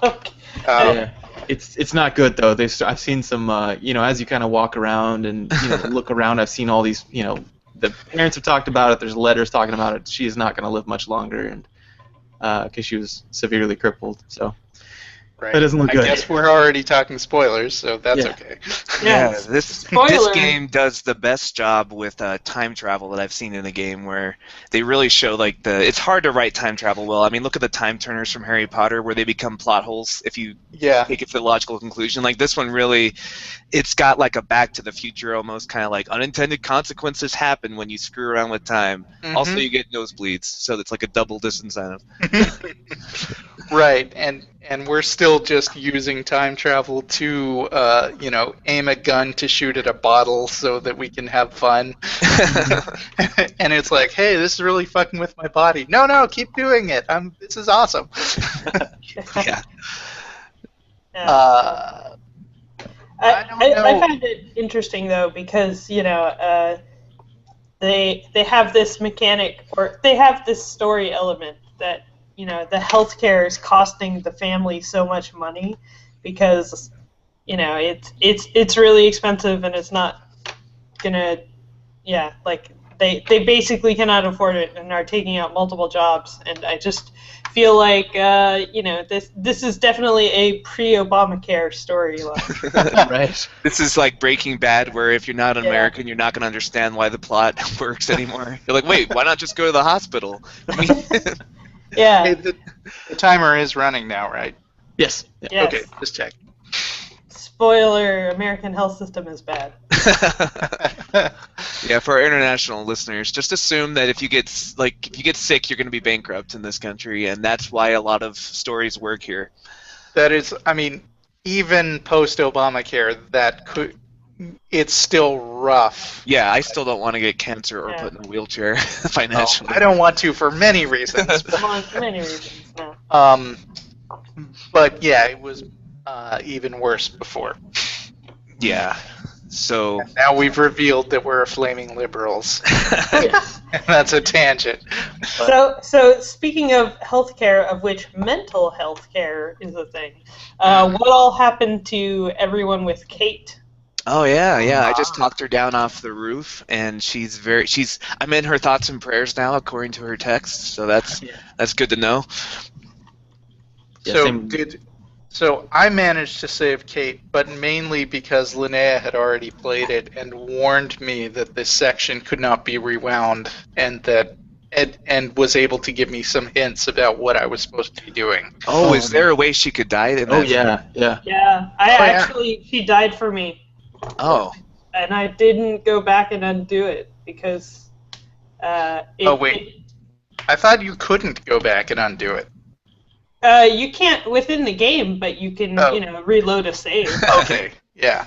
okay. Yeah. It's not good though. I've seen some, as you kind of walk around and look around, I've seen all these, the parents have talked about it. There's letters talking about it. She's not going to live much longer, and because she was severely crippled. So right. That doesn't look good. I guess we're already talking spoilers, so that's okay. Yeah, this game does the best job with time travel that I've seen in a game, where they really show it's hard to write time travel well. I mean, look at the time turners from Harry Potter, where they become plot holes if you take it to the logical conclusion. Like this one really, it's got like a Back to the Future almost, kind of like unintended consequences happen when you screw around with time. Mm-hmm. Also, you get nosebleeds, so it's like a double disincentive. Right, and we're still just using time travel to, aim a gun to shoot at a bottle so that we can have fun. And it's like, hey, this is really fucking with my body. No, keep doing it. This is awesome. Yeah. I find it interesting though, because they have this mechanic, or they have this story element that the healthcare is costing the family so much money because it's really expensive, and it's not gonna they basically cannot afford it and are taking out multiple jobs, and I just feel like this is definitely a pre-Obamacare storyline. Right. This is like Breaking Bad, where if you're not an American, you're not going to understand why the plot works anymore. You're like, wait, why not just go to the hospital? Yeah. Hey, the timer is running now, right? Yes. Yes. Okay, just check. Spoiler: American health system is bad. Yeah, for our international listeners, just assume that if you get sick, you're going to be bankrupt in this country, and that's why a lot of stories work here. That is, even post-Obamacare, it's still rough. Yeah, I still don't want to get cancer or put in a wheelchair financially. I don't want to for many reasons. For many reasons, no. But yeah, it was even worse before. Yeah. So and now we've revealed that we're flaming liberals. That's a tangent. So speaking of healthcare, of which mental health care is a thing, what all happened to everyone with Kate? Oh yeah. I just talked her down off the roof, and I'm in her thoughts and prayers now, according to her text. So that's good to know. So I managed to save Kate, but mainly because Lynnea had already played it and warned me that this section could not be rewound, and was able to give me some hints about what I was supposed to be doing. Oh, is there a way she could die? Yeah. Actually, she died for me. Oh. And I didn't go back and undo it because. Wait. I thought you couldn't go back and undo it. You can't within the game, but you can, reload a save. Okay. Yeah.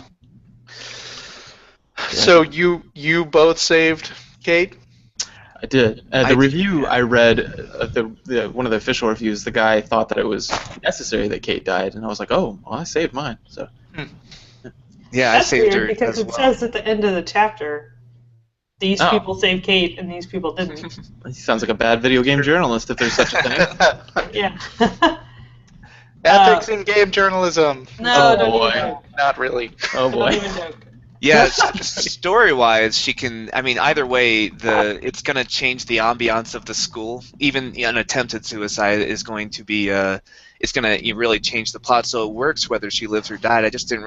So you both saved Kate? I did. I The did, review yeah. I read, one of the official reviews, the guy thought that it was necessary that Kate died, and I was like, oh, well, I saved mine. So Yeah, I That's saved weird her because as it well. says at the end of the chapter, these Oh. people saved Kate and these people didn't. he sounds like a bad video game journalist if there's such a thing. Yeah. Ethics in game journalism. No, Oh, don't boy. even joke. Not really. Oh Don't boy. even joke. Yeah, story-wise, she can. I mean, either way, it's gonna change the ambiance of the school. Even an attempted suicide is going to be. It's gonna really change the plot, so it works whether she lives or died. I just didn't.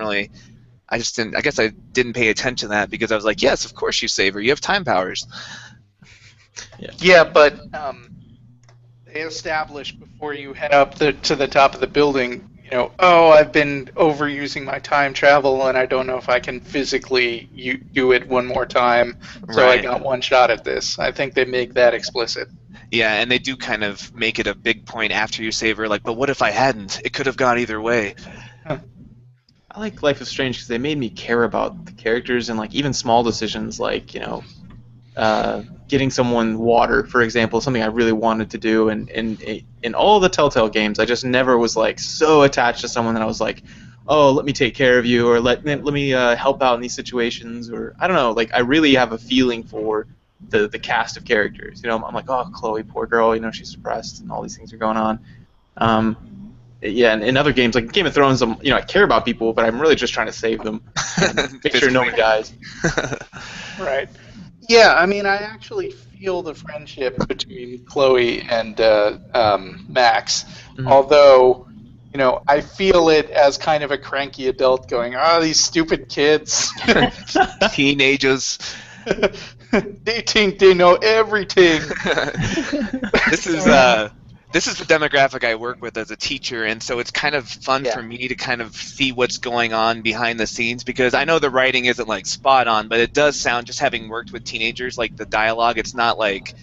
I guess I didn't pay attention to that because I was like, yes, of course you save her. You have time powers. Yeah, but they establish before you head up to the top of the building, oh, I've been overusing my time travel and I don't know if I can physically do it one more time, so I Right. got one shot at this. I think they make that explicit. Yeah, and they do kind of make it a big point after you save her, like, but what if I hadn't? It could have gone either way. I like Life is Strange because they made me care about the characters and like even small decisions like getting someone water, for example, something I really wanted to do. And in all the Telltale games, I just never was like so attached to someone that I was like, oh, let me take care of you, or let me help out in these situations, or I don't know. Like I really have a feeling for the cast of characters. I'm like, oh, Chloe, poor girl. She's depressed and all these things are going on. Yeah, and in other games, like Game of Thrones, I care about people, but I'm really just trying to save them, and make sure no one dies. Right. Yeah, I mean, I actually feel the friendship between Chloe and Max, although, I feel it as kind of a cranky adult going, oh, these stupid kids. Teenagers. They think they know everything. This is the demographic I work with as a teacher, and so it's kind of fun for me to kind of see what's going on behind the scenes, because I know the writing isn't like spot on, but it does sound, just having worked with teenagers, like the dialogue, it's not like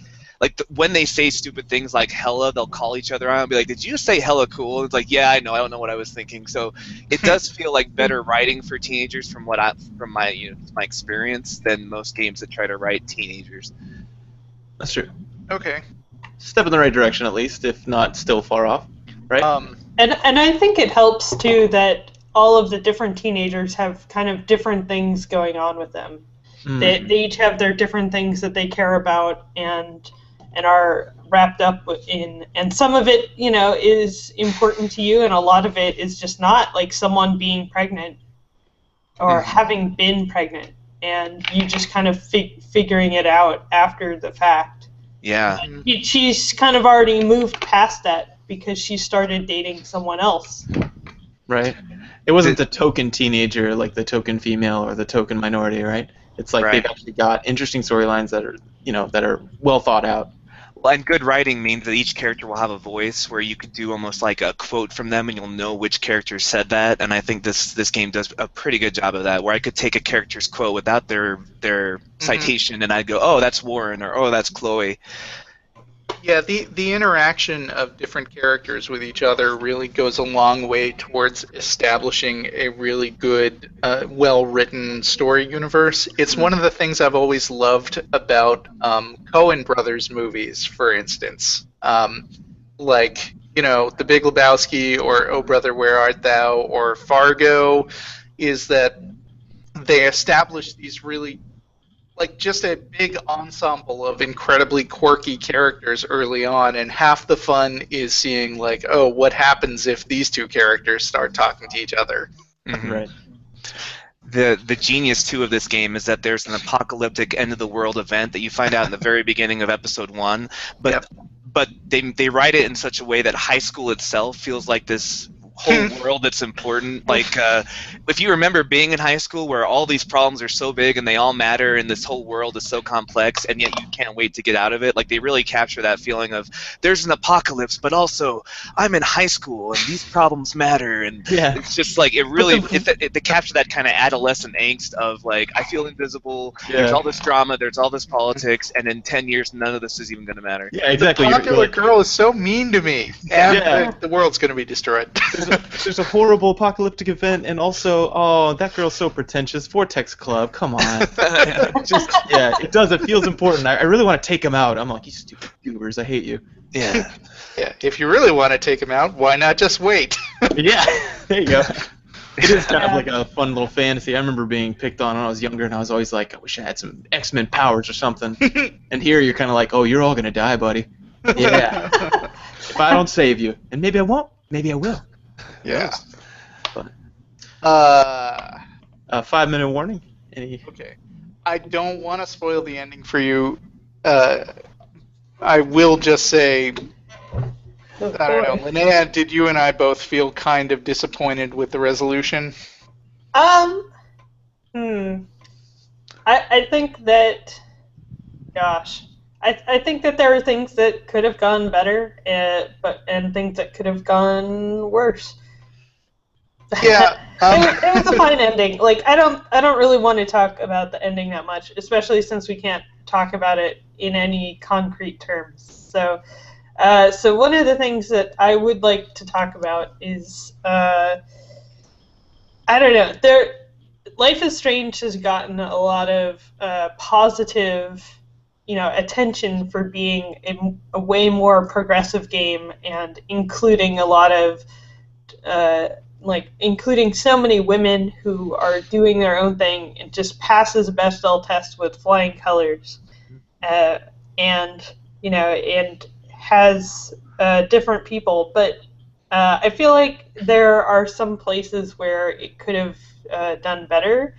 when they say stupid things like hella, they'll call each other out and be like, did you just say hella cool? It's like, yeah, I know, I don't know what I was thinking. So it does feel like better writing for teenagers from my experience than most games that try to write teenagers. That's true. Okay. Step in the right direction, at least, if not still far off, right? And I think it helps too that all of the different teenagers have kind of different things going on with them. They each have their different things that they care about and are wrapped up in, and some of it, is important to you, and a lot of it is just not, like someone being pregnant or having been pregnant, and you just kind of figuring it out after the fact. Yeah. She's kind of already moved past that because she started dating someone else. Right. It wasn't the token teenager, like the token female or the token minority, right? It's like they've actually got interesting storylines that are well thought out. Well, and good writing means that each character will have a voice where you could do almost like a quote from them, and you'll know which character said that. And I think this game does a pretty good job of that, where I could take a character's quote without their citation, and I'd go, oh, that's Warren, or oh, that's Chloe. Yeah, the interaction of different characters with each other really goes a long way towards establishing a really good, well-written story universe. It's one of the things I've always loved about Coen Brothers movies, for instance. Like, The Big Lebowski or Oh Brother, Where Art Thou or Fargo, is that they establish these really, like, just a big ensemble of incredibly quirky characters early on, and half the fun is seeing, like, oh, what happens if these two characters start talking to each other? Right. The genius too of this game is that there's an apocalyptic end of the world event that you find out in the very beginning of episode 1, but they write it in such a way that high school itself feels like this whole world that's important. Like, if you remember being in high school where all these problems are so big and they all matter and this whole world is so complex and yet you can't wait to get out of it, like they really capture that feeling of there's an apocalypse, but also I'm in high school and these problems matter, and it's just like they capture that kind of adolescent angst of like, I feel invisible, there's all this drama, there's all this politics, and in 10 years none of this is even going to matter. Yeah, exactly. The popular girl is so mean to me, and the world's going to be destroyed. there's a horrible apocalyptic event, and also, oh, that girl's so pretentious. Vortex Club, come on. It does. It feels important. I really want to take him out. I'm like, you stupid goobers, I hate you. Yeah. Yeah, if you really want to take him out, why not just wait? Yeah, there you go. It is kind of like a fun little fantasy. I remember being picked on when I was younger, and I was always like, I wish I had some X-Men powers or something. And here you're kind of like, oh, you're all going to die, buddy. Yeah. If I don't save you. And maybe I won't. Maybe I will. Yeah. But, 5-minute warning. Any... Okay. I don't want to spoil the ending for you. I will just say, I don't know, Lynnea, did you and I both feel kind of disappointed with the resolution? I think that, gosh, I think that there are things that could have gone better, and things that could have gone worse. Yeah, it was a fine ending. Like I don't really want to talk about the ending that much, especially since we can't talk about it in any concrete terms. So one of the things that I would like to talk about is I don't know. Life is Strange has gotten a lot of positive, attention for being a way more progressive game and including a lot of including so many women who are doing their own thing and just passes a Bechdel test with flying colors, and has different people. But I feel like there are some places where it could have done better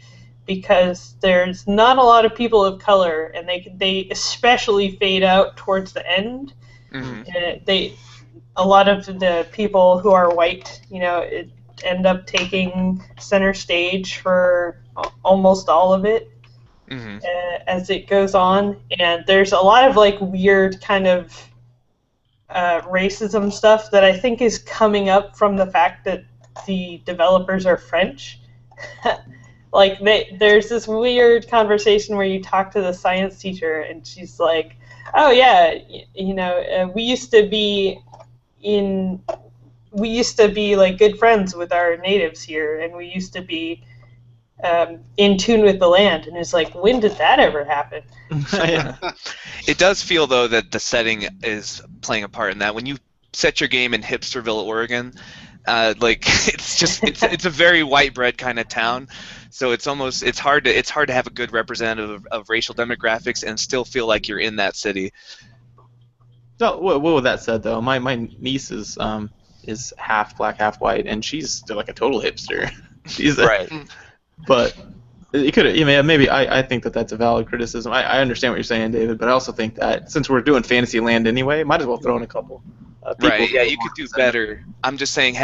because there's not a lot of people of color, and they especially fade out towards the end. Mm-hmm. A lot of the people who are white, end up taking center stage for almost all of it. Mm-hmm. As it goes on, and there's a lot of weird kind of racism stuff that I think is coming up from the fact that the developers are French. There's this weird conversation where you talk to the science teacher and she's like, oh yeah, we used to be good friends with our natives here, and we used to be in tune with the land. And it's like, when did that ever happen? Yeah. It does feel, though, that the setting is playing a part in that. When you set your game in Hipsterville, Oregon, it's a very white bread kind of town. So it's hard to have a good representative of racial demographics and still feel like you're in that city. So, what with that said, though, my niece is half black, half white, and she's still like a total hipster. She's right. But it could maybe I think that's a valid criticism. I understand what you're saying, David, but I also think that since we're doing Fantasyland anyway, might as well throw in a couple. Right, yeah, you could do better. I'm just saying,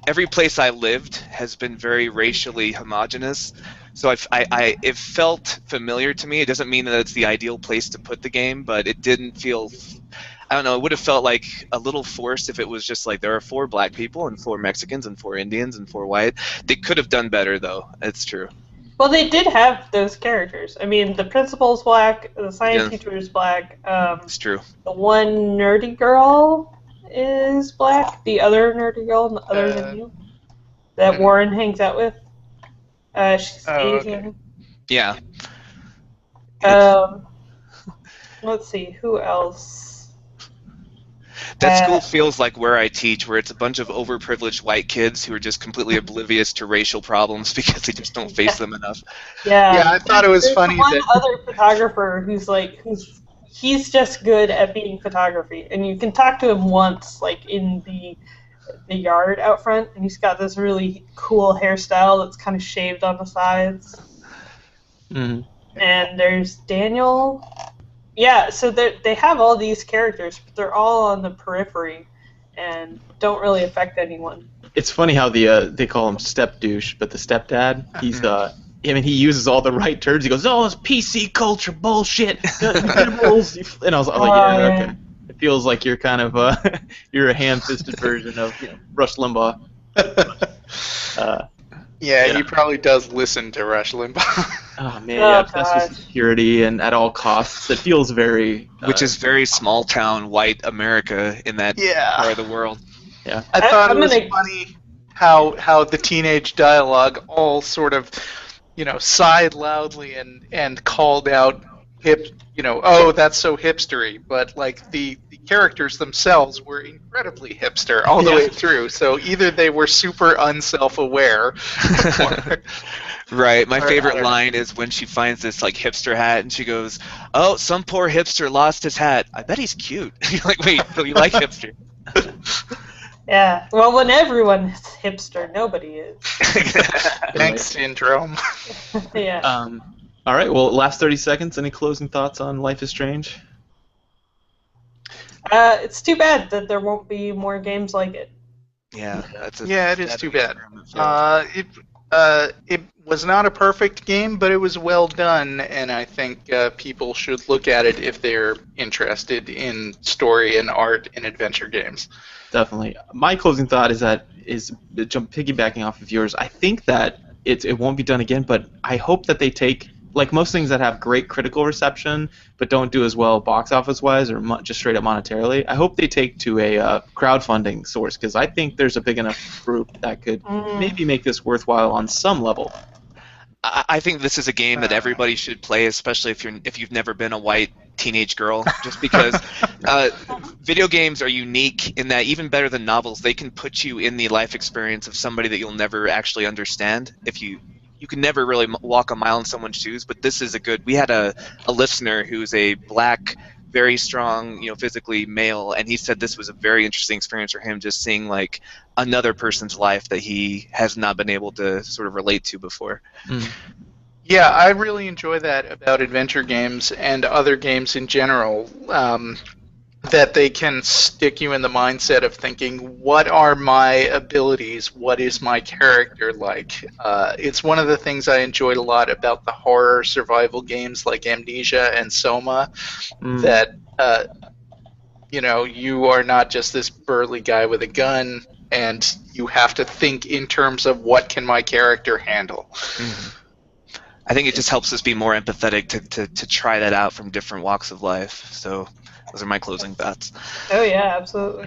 every place I lived has been very racially homogenous, so it felt familiar to me. It doesn't mean that it's the ideal place to put the game, but it didn't feel, I don't know, it would have felt like a little forced if it was just like there are 4 black people and 4 Mexicans and 4 Indians and 4 white. They could have done better, though. It's true. Well, they did have those characters. I mean, the principal's black, the science teacher is black. It's true. The one nerdy girl is black. The other nerdy girl, other than you, that Warren hangs out with, she's Asian. Okay. Yeah. Let's see, who else? That school feels like where I teach, where it's a bunch of overprivileged white kids who are just completely oblivious to racial problems because they just don't face them enough. Yeah, I thought it was funny one that other photographer he's just good at being photography, and you can talk to him once, in the yard out front, and he's got this really cool hairstyle that's kind of shaved on the sides. Mm-hmm. And there's Daniel. Yeah, so they have all these characters, but they're all on the periphery and don't really affect anyone. It's funny how they call him step douche, but the stepdad, he's he uses all the right terms. He goes, "Oh, it's PC culture bullshit." And I was like, yeah, okay. It feels like you're kind of you're a ham-fisted version of Rush Limbaugh. He probably does listen to Rush Limbaugh. Oh man, obsessed with security and at all costs. It feels very, which is very small town white America in that part of the world. Yeah, I thought it was funny how the teenage dialogue all sort of, sighed loudly and called out oh, that's so hipstery, but like the characters themselves were incredibly hipster all the way through. So either they were super unself-aware, or, Right. My Or, I favorite don't know. line is when she finds this like hipster hat and she goes, "Oh, some poor hipster lost his hat. I bet he's cute." You're like, "Wait, so you like hipster?" Yeah. Well, when everyone's hipster, nobody is. Thanks syndrome. Yeah. All right. Well, last 30 seconds. Any closing thoughts on Life is Strange? It's too bad that there won't be more games like it. Yeah, that's a Yeah, it is sad too bad. experiment failed. It was not a perfect game, but it was well done, and I think people should look at it if they're interested in story and art and adventure games. Definitely. My closing thought is piggybacking off of yours. I think that it won't be done again, but I hope that they take, like most things that have great critical reception but don't do as well box office wise or just straight up monetarily. I hope they take to a crowdfunding source, because I think there's a big enough group that could maybe make this worthwhile on some level. I think this is a game that everybody should play, especially if you've never been a white teenage girl, just because video games are unique in that, even better than novels, they can put you in the life experience of somebody that you'll never actually understand. If you can never really walk a mile in someone's shoes, but this is we had a listener who's a black, very strong, physically male, and he said this was a very interesting experience for him, just seeing like another person's life that he has not been able to sort of relate to before. Yeah, I really enjoy that about adventure games and other games in general, that they can stick you in the mindset of thinking, what are my abilities? What is my character like? It's one of the things I enjoyed a lot about the horror survival games like Amnesia and Soma, that you are not just this burly guy with a gun, and you have to think in terms of what can my character handle. I think it just helps us be more empathetic to try that out from different walks of life. So those are my closing thoughts. Oh yeah, absolutely.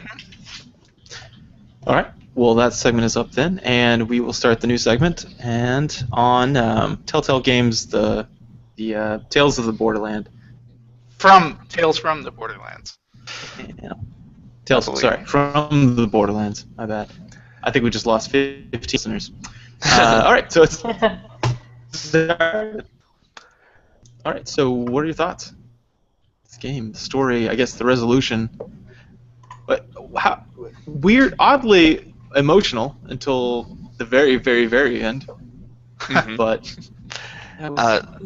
All right. Well, that segment is up then, and we will start the new segment. And on Telltale Games, the Tales of the Borderland. Tales from the Borderlands. Yeah. From the Borderlands. My bad. I think we just lost 15 listeners. All right, so it's. All right, so what are your thoughts? This game, the story, I guess the resolution. But weird, oddly emotional until the very, very, very end. But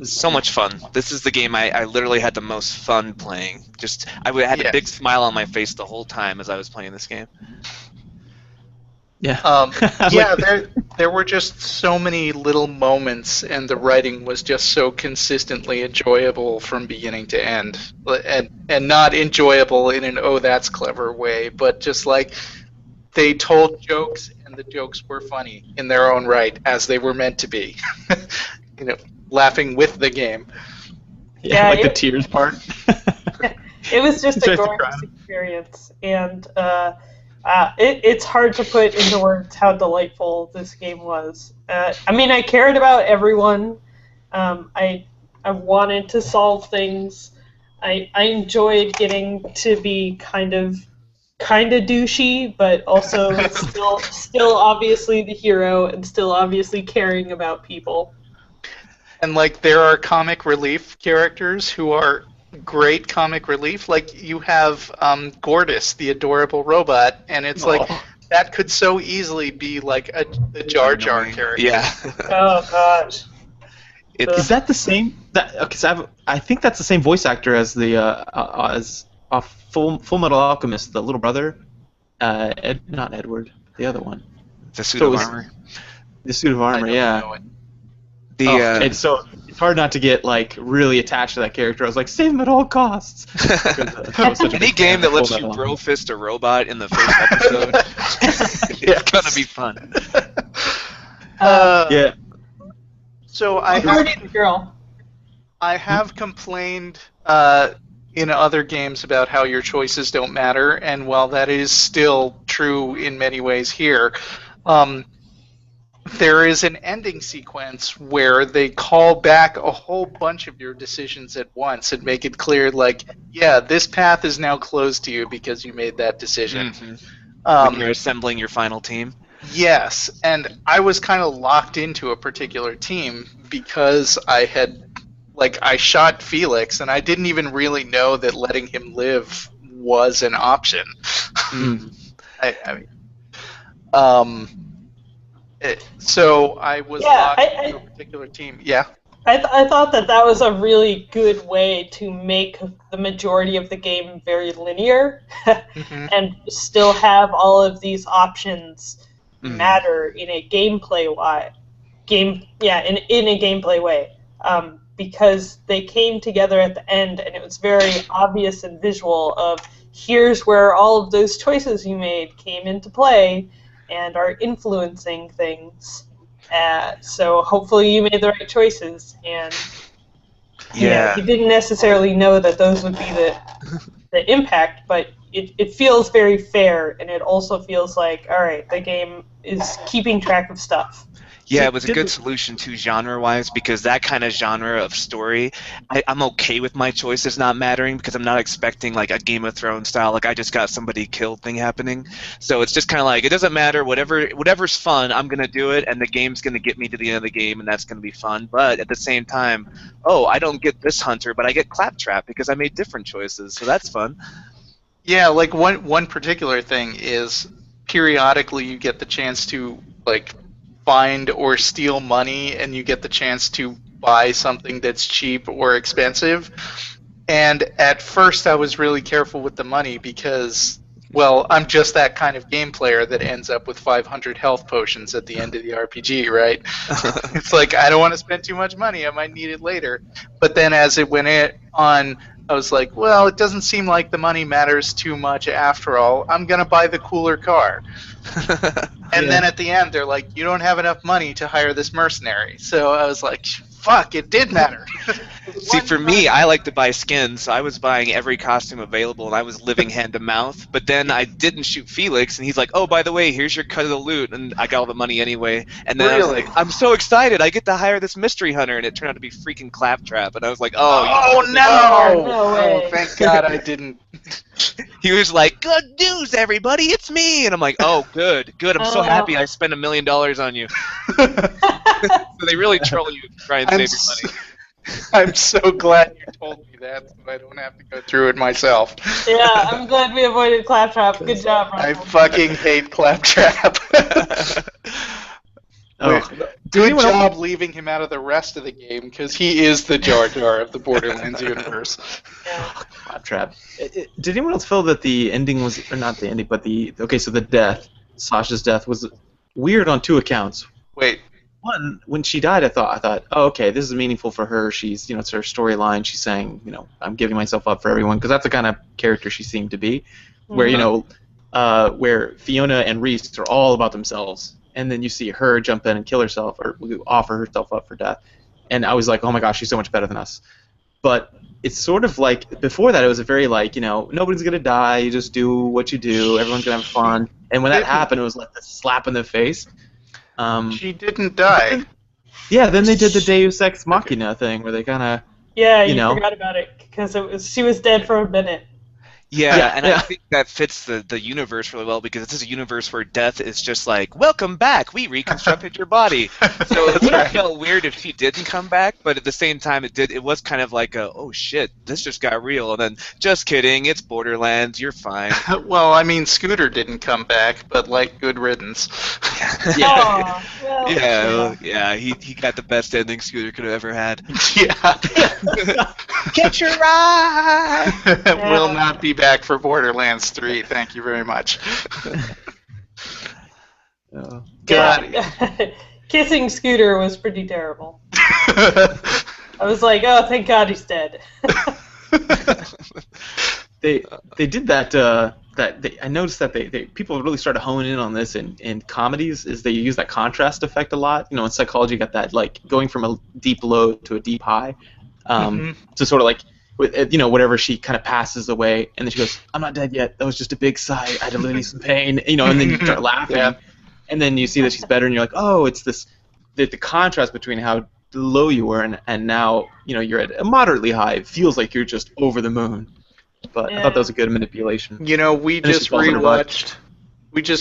so much fun. This is the game I literally had the most fun playing. I had a big smile on my face the whole time as I was playing this game. Yeah. There were just so many little moments, and the writing was just so consistently enjoyable from beginning to end, and not enjoyable in an "oh, that's clever" way, but just like they told jokes, and the jokes were funny in their own right, as they were meant to be. Laughing with the game. Yeah, like the tears part. It was just a glorious experience, and it's hard to put into words how delightful this game was. I mean, I cared about everyone. I wanted to solve things. I enjoyed getting to be kind of douchey, but also still obviously the hero, and still obviously caring about people. And like, there are comic relief characters who are great comic relief. Like, you have Gortys, the adorable robot, and it's like, that could so easily be like a Jar Jar character. Yeah. Oh gosh. Is that the same? I think that's the same voice actor as the Full Metal Alchemist, the little brother. Not Edward, the other one. The suit of armor. The suit of armor, yeah. And so it's hard not to get like really attached to that character. I was like, save him at all costs. Any game that lets you bro fist a robot in the first episode, it's gonna be fun. Yeah. So I have complained in other games about how your choices don't matter, and while that is still true in many ways here, There is an ending sequence where they call back a whole bunch of your decisions at once and make it clear, like, yeah, this path is now closed to you because you made that decision. When you're assembling your final team. Yes, and I was kind of locked into a particular team because I shot Felix, and I didn't even really know that letting him live was an option. So I was locked into a particular team. Yeah. I thought that was a really good way to make the majority of the game very linear and still have all of these options matter in a gameplay in a gameplay way. Because they came together at the end and it was very obvious and visual of here's where all of those choices you made came into play and are influencing things. So hopefully you made the right choices, and you didn't necessarily know that those would be the impact, but it feels very fair, and it also feels like, all right, the game is keeping track of stuff. Yeah, it was a good solution too, genre-wise, because that kind of genre of story, I'm okay with my choices not mattering because I'm not expecting like a Game of Thrones style, like I just got somebody killed thing happening. So it's just kind of like, it doesn't matter, whatever's fun, I'm going to do it, and the game's going to get me to the end of the game, and that's going to be fun. But at the same time, I don't get this hunter, but I get Claptrap because I made different choices, so that's fun. Yeah, like one particular thing is periodically you get the chance to like find or steal money, and you get the chance to buy something that's cheap or expensive. And at first I was really careful with the money because, well, I'm just that kind of game player that ends up with 500 health potions at the end of the RPG, right? It's like, I don't want to spend too much money, I might need it later. But then as it went on, I was like, well, it doesn't seem like the money matters too much after all. I'm going to buy the cooler car. And then at the end, they're like, you don't have enough money to hire this mercenary. So I was like, fuck, it did matter. See, for me, I like to buy skins, so I was buying every costume available, and I was living hand to mouth. But then I didn't shoot Felix, and he's like, oh, by the way, here's your cut of the loot, and I got all the money anyway. And then I was like, I'm so excited, I get to hire this mystery hunter, and it turned out to be freaking Claptrap. And I was like, no! No way. Oh, thank God I didn't. He was like, good news, everybody, it's me! And I'm like, oh, good, I'm so happy I spent $1 million on you. So they really troll you to try and save your money. I'm so glad you told me that, so I don't have to go through it myself. Yeah, I'm glad we avoided Claptrap. Good job, Russell. I fucking hate Claptrap. Good job leaving him out of the rest of the game, because he is the Jar Jar of the Borderlands universe. Yeah. Claptrap. Did anyone else feel that the ending was, or not the ending, but so the death, Sasha's death, was weird on two accounts? Wait. One, when she died, I thought, oh, okay, this is meaningful for her. She's, it's her storyline. She's saying, I'm giving myself up for everyone, because that's the kind of character she seemed to be, where, where Fiona and Reese are all about themselves, and then you see her jump in and kill herself, or offer herself up for death, and I was like, oh my gosh, she's so much better than us. But it's sort of like, before that, it was a very like, nobody's gonna die, you just do what you do, everyone's gonna have fun, and when that happened, it was like a slap in the face. She didn't die. Yeah, then they did the Deus Ex Machina thing where they kind of... Yeah, you forgot about it, because she was dead for a minute. Yeah, I think that fits the universe really well, because this is a universe where death is just like, welcome back, we reconstructed your body. So it would have felt weird if she didn't come back, but at the same time it was kind of like oh shit, this just got real, and then, just kidding, it's Borderlands, you're fine. Well, I mean, Scooter didn't come back, but like, good riddance. Yeah. He got the best ending Scooter could have ever had. Yeah. Get your ride! Will not be back for Borderlands 3. Thank you very much. God. Kissing Scooter was pretty terrible. I was like, oh, thank God he's dead. They did that. I noticed that they people really started honing in on this in comedies. Is they use that contrast effect a lot. In psychology, you got that like going from a deep low to a deep high. To sort of like, whatever, she kind of passes away, and then she goes, "I'm not dead yet. That was just a big sigh. I had to release some pain." And then you start laughing. Yeah. and then you see that she's better, and you're like, oh, it's this the contrast between how low you were and now you're at a moderately high. It feels like you're just over the moon. But I thought that was a good manipulation. We just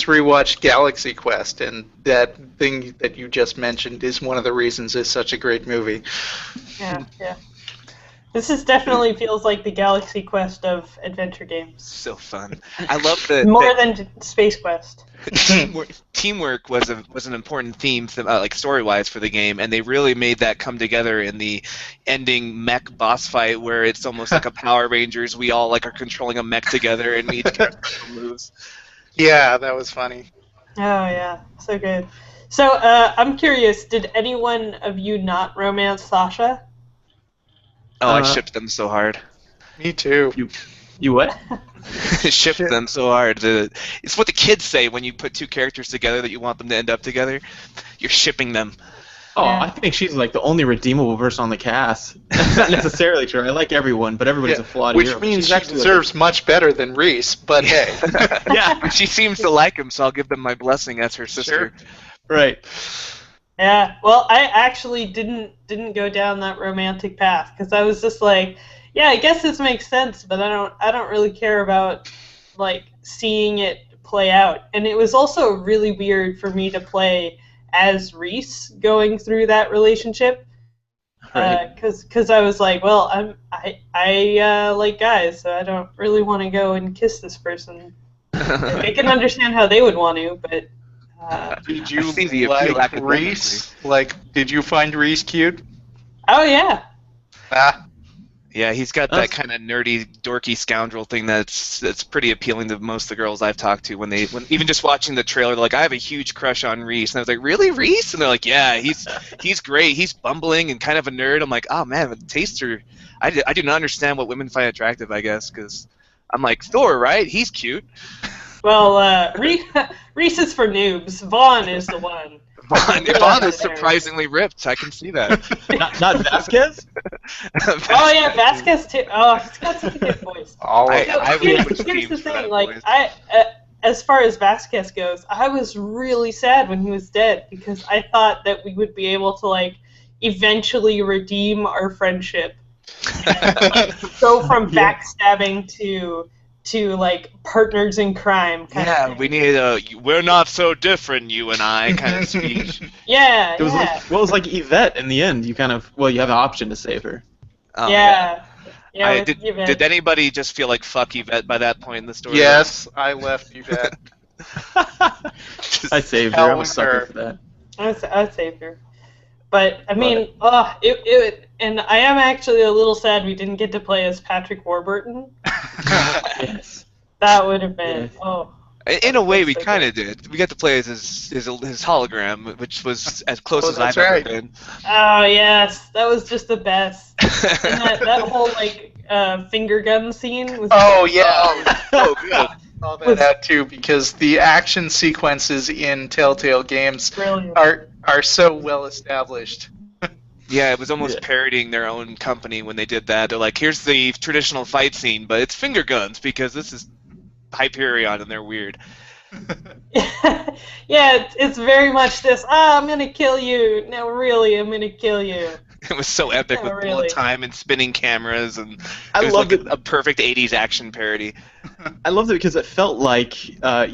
rewatched Galaxy Quest, and that thing that you just mentioned is one of the reasons it's such a great movie. Yeah. This definitely feels like the Galaxy Quest of adventure games. So fun. I love the more than Space Quest. Teamwork was an important theme, like story-wise, for the game, and they really made that come together in the ending mech boss fight, where it's almost like a Power Rangers. We all are controlling a mech together, and we each get moves. Yeah, that was funny. Oh yeah, so good. So I'm curious, did anyone of you not romance Sasha? Oh, I shipped them so hard. Me too. You what? Shipped them so hard. It's what the kids say when you put two characters together that you want them to end up together. You're shipping them. Oh, yeah. I think she's like the only redeemable person on the cast. That's not necessarily true. I like everyone, but everybody's a flawed hero. Which means she deserves much better than Reese, but hey. Yeah, she seems to like him, so I'll give them my blessing as her sister. Sure. Right. Yeah, well, I actually didn't go down that romantic path because I was just like, yeah, I guess this makes sense, but I don't really care about seeing it play out. And it was also really weird for me to play as Reese going through that relationship because I was like, well, I like guys, so I don't really want to go and kiss this person. I can understand how they would want to, but. Did you like Reese? Did you find Reese cute? Oh yeah. Yeah, he's got that kind of nerdy, dorky scoundrel thing that's pretty appealing to most of the girls I've talked to. When even just watching the trailer, they're like, I have a huge crush on Reese, and I was like, really, Reese? And they're like, yeah, he's great. He's bumbling and kind of a nerd. I'm like, oh man, the tastes are. I do not understand what women find attractive, I guess, because I'm like, Thor, right? He's cute. Well, Reese is for noobs. Vaughn is the one. Vaughn is surprisingly ripped. I can see that. not Vasquez? Oh yeah, Vasquez too. Oh, he's got such a good voice. Here's the thing. As far as Vasquez goes, I was really sad when he was dead because I thought that we would be able to eventually redeem our friendship, and go from backstabbing to partners in crime kind of thing. We need a we're not so different, you and I kind of speech. Yeah, it was like Yvette in the end. You you have an option to save her. Yeah. Did anybody just feel like fuck Yvette by that point in the story? Yes, I left Yvette. I saved her. I'm a sucker for that. I saved her. But I mean, and I am actually a little sad we didn't get to play as Patrick Warburton. Yes. That would have been In a way, we kind of did. We got to play as his hologram, which was as close as I've ever been. Oh yes, that was just the best. And that whole finger gun scene was. Oh yeah. Oh good. All that too, because the action sequences in Telltale games are so well established. Yeah, it was almost parodying their own company when they did that. They're like, here's the traditional fight scene, but it's finger guns because this is Hyperion and they're weird. Yeah, it's very much this, I'm going to kill you. No, really, I'm going to kill you. It was so epic with bullet time and spinning cameras, and I loved it. A perfect 80s action parody. I loved it because it felt like, I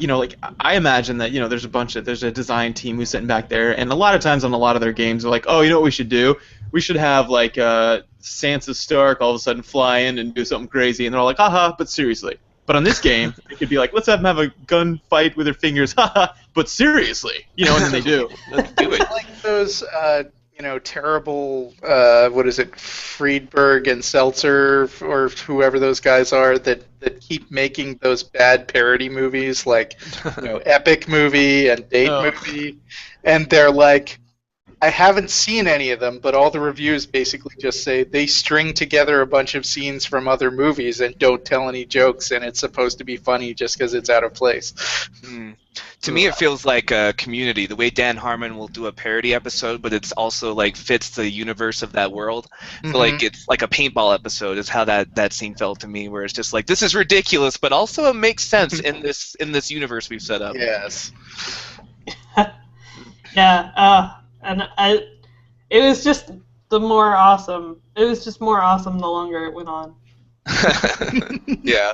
imagine that, there's a design team who's sitting back there, and a lot of times on a lot of their games, they're like, oh, you know what we should do? We should have, Sansa Stark all of a sudden fly in and do something crazy, and they're all like, haha, but seriously. But on this game, it could be like, let's have them have a gunfight with their fingers, haha, but seriously. And then they do. Let's do it. Like those, terrible, Friedberg and Seltzer, or whoever those guys are, that keep making those bad parody movies, Epic Movie and Date Movie, and they're like, I haven't seen any of them, but all the reviews basically just say they string together a bunch of scenes from other movies and don't tell any jokes, and it's supposed to be funny just because it's out of place. To me, it feels like a Community, the way Dan Harmon will do a parody episode, but it's also fits the universe of that world. So it's like a paintball episode is how that scene felt to me, where it's just like, this is ridiculous, but also it makes sense in this universe we've set up. Yes. Yeah, it was just the more awesome. It was just more awesome the longer it went on. Yeah.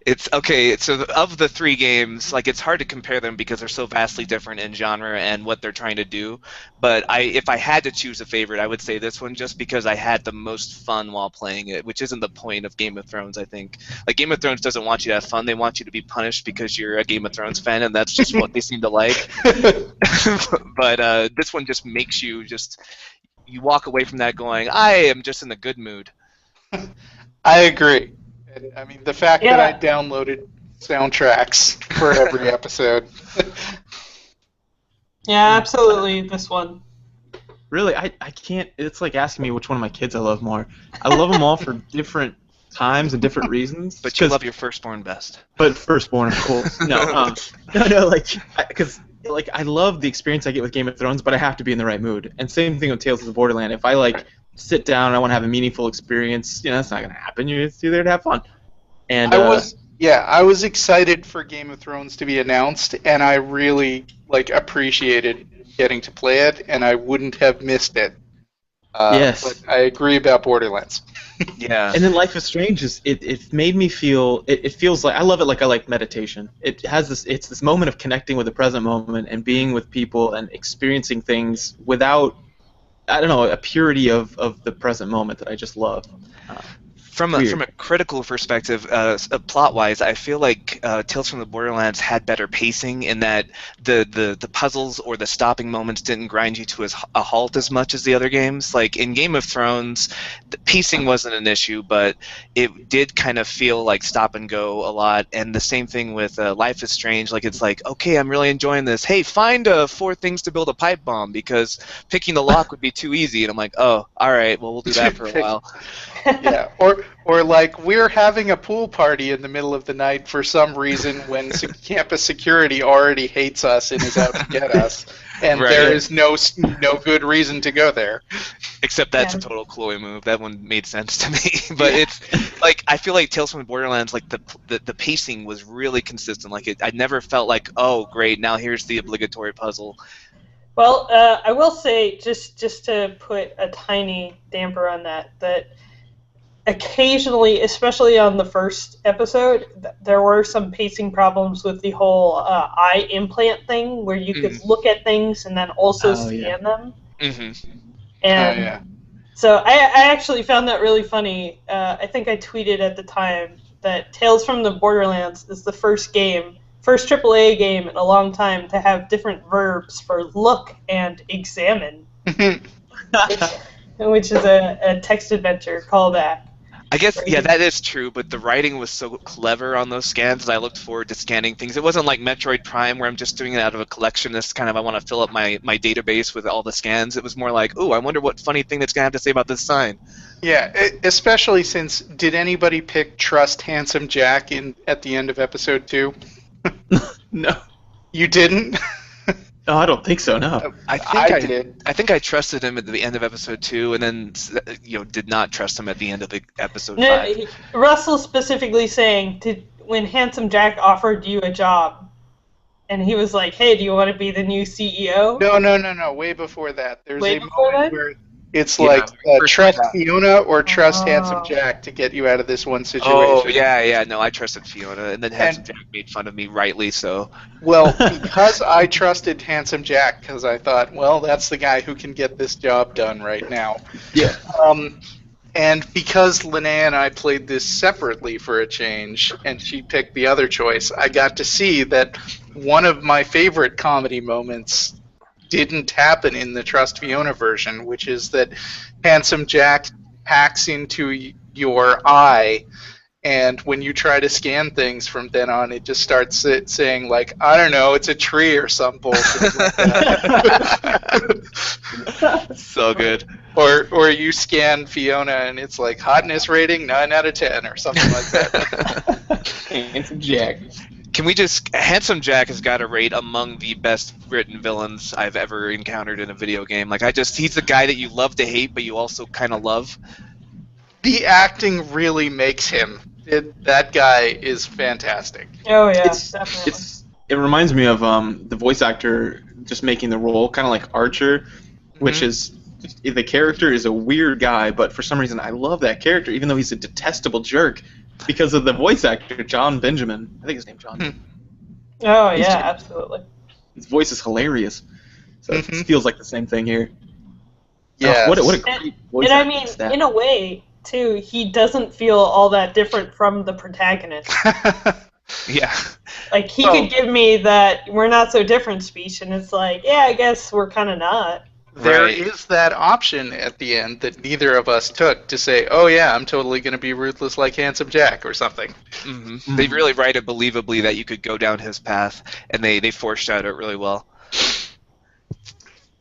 It's okay. So of the three games, like it's hard to compare them because they're so vastly different in genre and what they're trying to do. But if I had to choose a favorite, I would say this one just because I had the most fun while playing it, which isn't the point of Game of Thrones, I think. Like Game of Thrones doesn't want you to have fun; they want you to be punished because you're a Game of Thrones fan, and that's just what they seem to like. But this one just makes you walk away from that going, I am just in a good mood. I agree. And, I mean, the fact that I Yeah. downloaded soundtracks for every episode. Yeah, absolutely. This one. Really, I can't. It's like asking me which one of my kids I love more. I love them all for different times and different reasons. But you love your firstborn best. But firstborn, of course. No, like, because like I love the experience I get with Game of Thrones, but I have to be in the right mood. And same thing with Tales of the Borderland. If I like sit down and I want to have a meaningful experience, that's not gonna happen. You're just there to have fun. And I was excited for Game of Thrones to be announced, and I really appreciated getting to play it, and I wouldn't have missed it. Yes. But I agree about Borderlands. Yeah. And then Life is Strange it made me feel it feels like I love it like I like meditation. It has this moment of connecting with the present moment and being with people and experiencing things without a purity of the present moment that I just love. From a critical perspective, plot-wise, I feel like Tales from the Borderlands had better pacing in that the puzzles or the stopping moments didn't grind you to a halt as much as the other games. Like in Game of Thrones, the pacing wasn't an issue, but it did kind of feel like stop and go a lot. And the same thing with Life is Strange. Like it's like, okay, I'm really enjoying this. Hey, find 4 things to build a pipe bomb because picking the lock would be too easy. And I'm like, oh, all right, well we'll do that for a while. Yeah, or like we're having a pool party in the middle of the night for some reason when campus security already hates us and is out to get us, and Right. there is no good reason to go there. Except that's a total Chloe move. That one made sense to me. But it's like I feel like Tales from the Borderlands, like the pacing was really consistent. Like I never felt like, oh great, now here's the obligatory puzzle. Well, I will say, just to put a tiny damper on that occasionally, especially on the first episode, there were some pacing problems with the whole eye implant thing, where you could look at things and then also scan them. Mm-hmm. And so I actually found that really funny. I think I tweeted at the time that Tales from the Borderlands is the first AAA game in a long time to have different verbs for look and examine, which is a text adventure callback. I guess, yeah, that is true, but the writing was so clever on those scans, and I looked forward to scanning things. It wasn't like Metroid Prime, where I'm just doing it out of a collectionist kind of, I want to fill up my database with all the scans. It was more like, ooh, I wonder what funny thing that's going to have to say about this sign. Yeah, especially since, did anybody pick Trust Handsome Jack at the end of episode 2? No. You didn't? No, I don't think so, no. I did. I think I trusted him at the end of episode 2, and then did not trust him at the end of episode 5. Russell specifically saying, when Handsome Jack offered you a job, and he was like, hey, do you want to be the new CEO? No, way before that. There's Way a before moment that? where it's trust Fiona or trust Handsome Jack to get you out of this one situation. Oh, yeah, no, I trusted Fiona, and then Handsome Jack made fun of me, rightly so. Well, because I trusted Handsome Jack, because I thought, well, that's the guy who can get this job done right now. Yeah. And because Lynnea and I played this separately for a change, and she picked the other choice, I got to see that one of my favorite comedy moments didn't happen in the Trust Fiona version, which is that Handsome Jack hacks into your eye, and when you try to scan things from then on, it just starts saying, like, I don't know, it's a tree or some bullshit like that. So good. Or you scan Fiona and it's like, hotness rating 9 out of 10 or something like that. Handsome Jack. Can we Handsome Jack has got to rate among the best written villains I've ever encountered in a video game. Like, he's the guy that you love to hate, but you also kind of love. The acting really makes him. That guy is fantastic. Oh, yeah, definitely. it reminds me of the voice actor just making the role, kind of like Archer, which is the character is a weird guy, but for some reason I love that character, even though he's a detestable jerk, because of the voice actor John Benjamin. I think his name's John. Oh yeah, absolutely. His voice is hilarious. So it feels like the same thing here. Yeah. Oh, what a great voice And I acting mean, staff. in a way, too, he doesn't feel all that different from the protagonist. Yeah. Like, he Oh. could give me that we're not so different speech, and it's like, yeah, I guess we're kind of not. There Right. is that option at the end that neither of us took to say, oh yeah, I'm totally going to be ruthless like Handsome Jack or something. They really write it believably that you could go down his path, and they foreshadow it really well.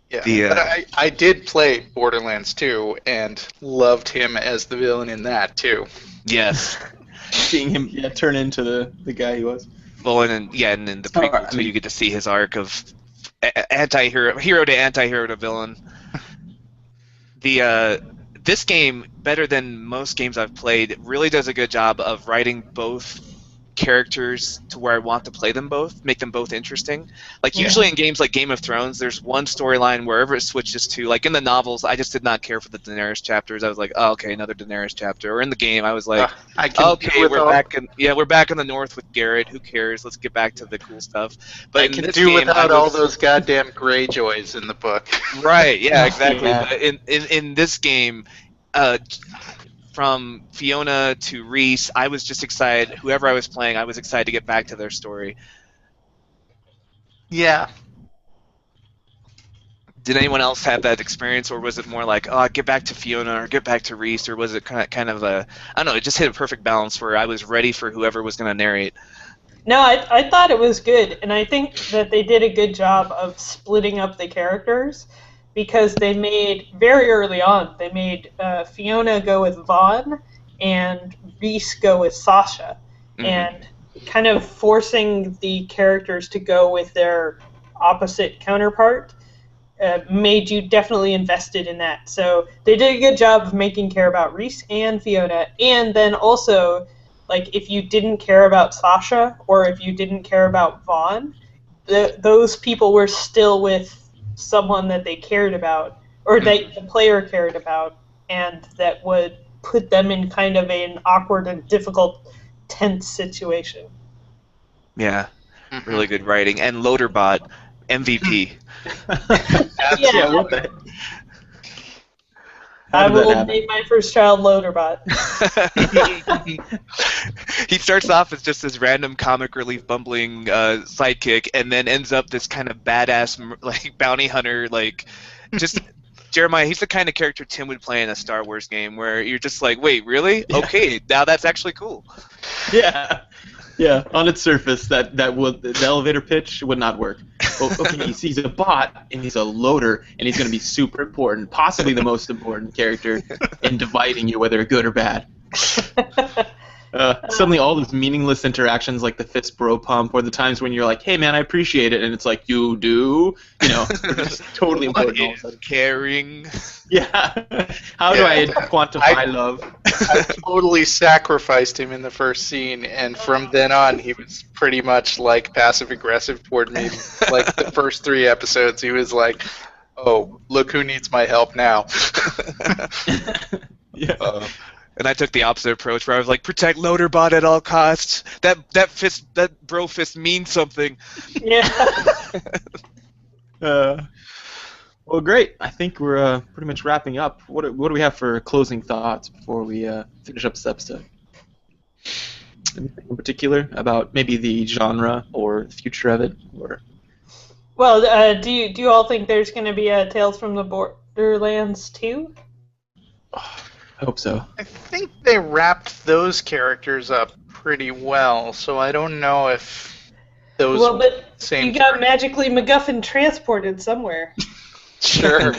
Yeah, but I did play Borderlands 2 and loved him as the villain in that too. Yes. Seeing him turn into the guy he was. Well, and in the prequel too, you get to see his arc of hero to anti-hero to villain. This game, better than most games I've played, really does a good job of writing both characters to where I want to play them both, make them both interesting. Like usually in games like Game of Thrones, there's one storyline wherever it switches to. Like in the novels, I just did not care for the Daenerys chapters. I was like, oh, okay, another Daenerys chapter. Or in the game, I was like, okay, we're back in the north with Garrett. Who cares? Let's get back to the cool stuff. But I can do without all those goddamn Greyjoys in the book. Right? Yeah, exactly. Yeah. But in this game, from Fiona to Reese, I was just excited. Whoever I was playing, I was excited to get back to their story. Yeah. Did anyone else have that experience, or was it more like, oh, get back to Fiona or get back to Reese, or was it kind of a, I don't know, it just hit a perfect balance where I was ready for whoever was going to narrate? No, I thought it was good, and I think that they did a good job of splitting up the characters, because they made, very early on, they made Fiona go with Vaughn and Reese go with Sasha, and kind of forcing the characters to go with their opposite counterpart made you definitely invested in that. So they did a good job of making care about Reese and Fiona, and then also, like, if you didn't care about Sasha or if you didn't care about Vaughn, those people were still with someone that they cared about, or that the player cared about, and that would put them in kind of an awkward and difficult, tense situation. Yeah, really good writing. And Loaderbot, MVP. Yeah, what the heck? I How did that will happen? name my first child Loaderbot. He starts off as just this random comic relief bumbling sidekick, and then ends up this kind of badass like bounty hunter, like just Jeremiah. He's the kind of character Tim would play in a Star Wars game, where you're just like, wait, really? Yeah. Okay, now that's actually cool. Yeah. Yeah, on its surface, the elevator pitch would not work. Well, okay, he's a bot, and he's a loader, and he's going to be super important, possibly the most important character in dividing you, whether good or bad. Suddenly all those meaningless interactions like the fist bro pump, or the times when you're like, hey man, I appreciate it, and it's like, you do? You know, they're just totally important all of a sudden. Caring. Yeah. How do I quantify love? I totally sacrificed him in the first scene, and from then on, he was pretty much like passive aggressive toward me. Like the first 3 episodes, he was like, "Oh, look who needs my help now." Yeah. And I took the opposite approach, where I was like, protect Loaderbot at all costs. That bro fist means something. Yeah. Well, great. I think we're pretty much wrapping up. What do we have for closing thoughts before we finish up this episode? Anything in particular about maybe the genre or the future of it, or? Well, do you all think there's going to be a Tales from the Borderlands 2? I hope so. I think they wrapped those characters up pretty well, so I don't know if those Well, but same. you got magically MacGuffin transported somewhere. Sure.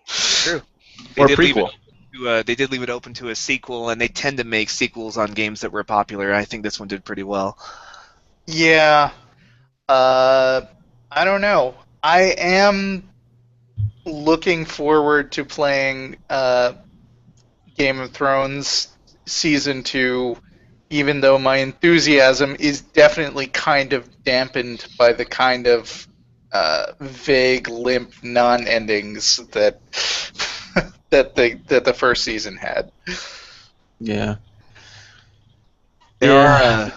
True. Or They did leave prequel. they did leave it open to a sequel, and they tend to make sequels on games that were popular. I think this one did pretty well. Yeah. I don't know. I am looking forward to playing Game of Thrones Season 2, even though my enthusiasm is definitely kind of dampened by the kind of vague, limp non-endings that that the first season had. Yeah. There are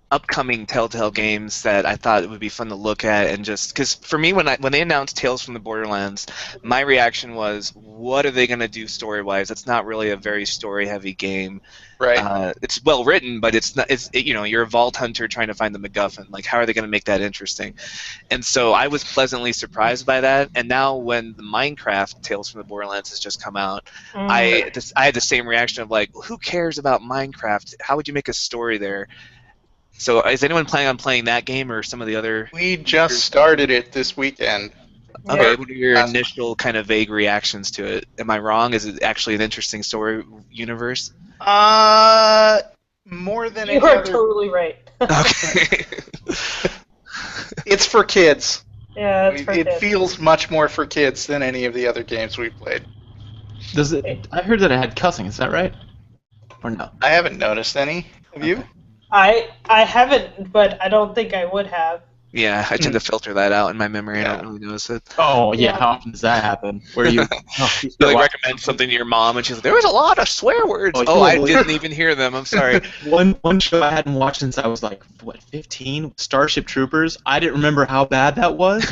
upcoming Telltale games that I thought it would be fun to look at, and just because for me, when they announced Tales from the Borderlands, my reaction was, what are they going to do story-wise? It's not really a very story-heavy game. Right. It's well written, but it's not. You're a vault hunter trying to find the MacGuffin. Like, how are they going to make that interesting? And so I was pleasantly surprised by that. And now when the Minecraft Tales from the Borderlands has just come out, I had the same reaction of like, who cares about Minecraft? How would you make a story there? So is anyone planning on playing that game or some of the other? We just started it this weekend. Okay, what are your initial kind of vague reactions to it? Am I wrong? Is it actually an interesting story universe? More than You are totally right. Okay. It's for kids. Yeah, it's for It kids. feels much more for kids than any of the other games we've played. Does it? I heard that it had cussing. Is that right? Or no? I haven't noticed any. Have you? I haven't, but I don't think I would have. Yeah, I tend to filter that out in my memory. I don't really notice it. Oh yeah. Yeah. How often does that happen? Where you? You like recommend something to your mom, and she's like, "There was a lot of swear words." Oh, I totally. didn't even hear them. I'm sorry. One show I hadn't watched since I was like 15, Starship Troopers. I didn't remember how bad that was,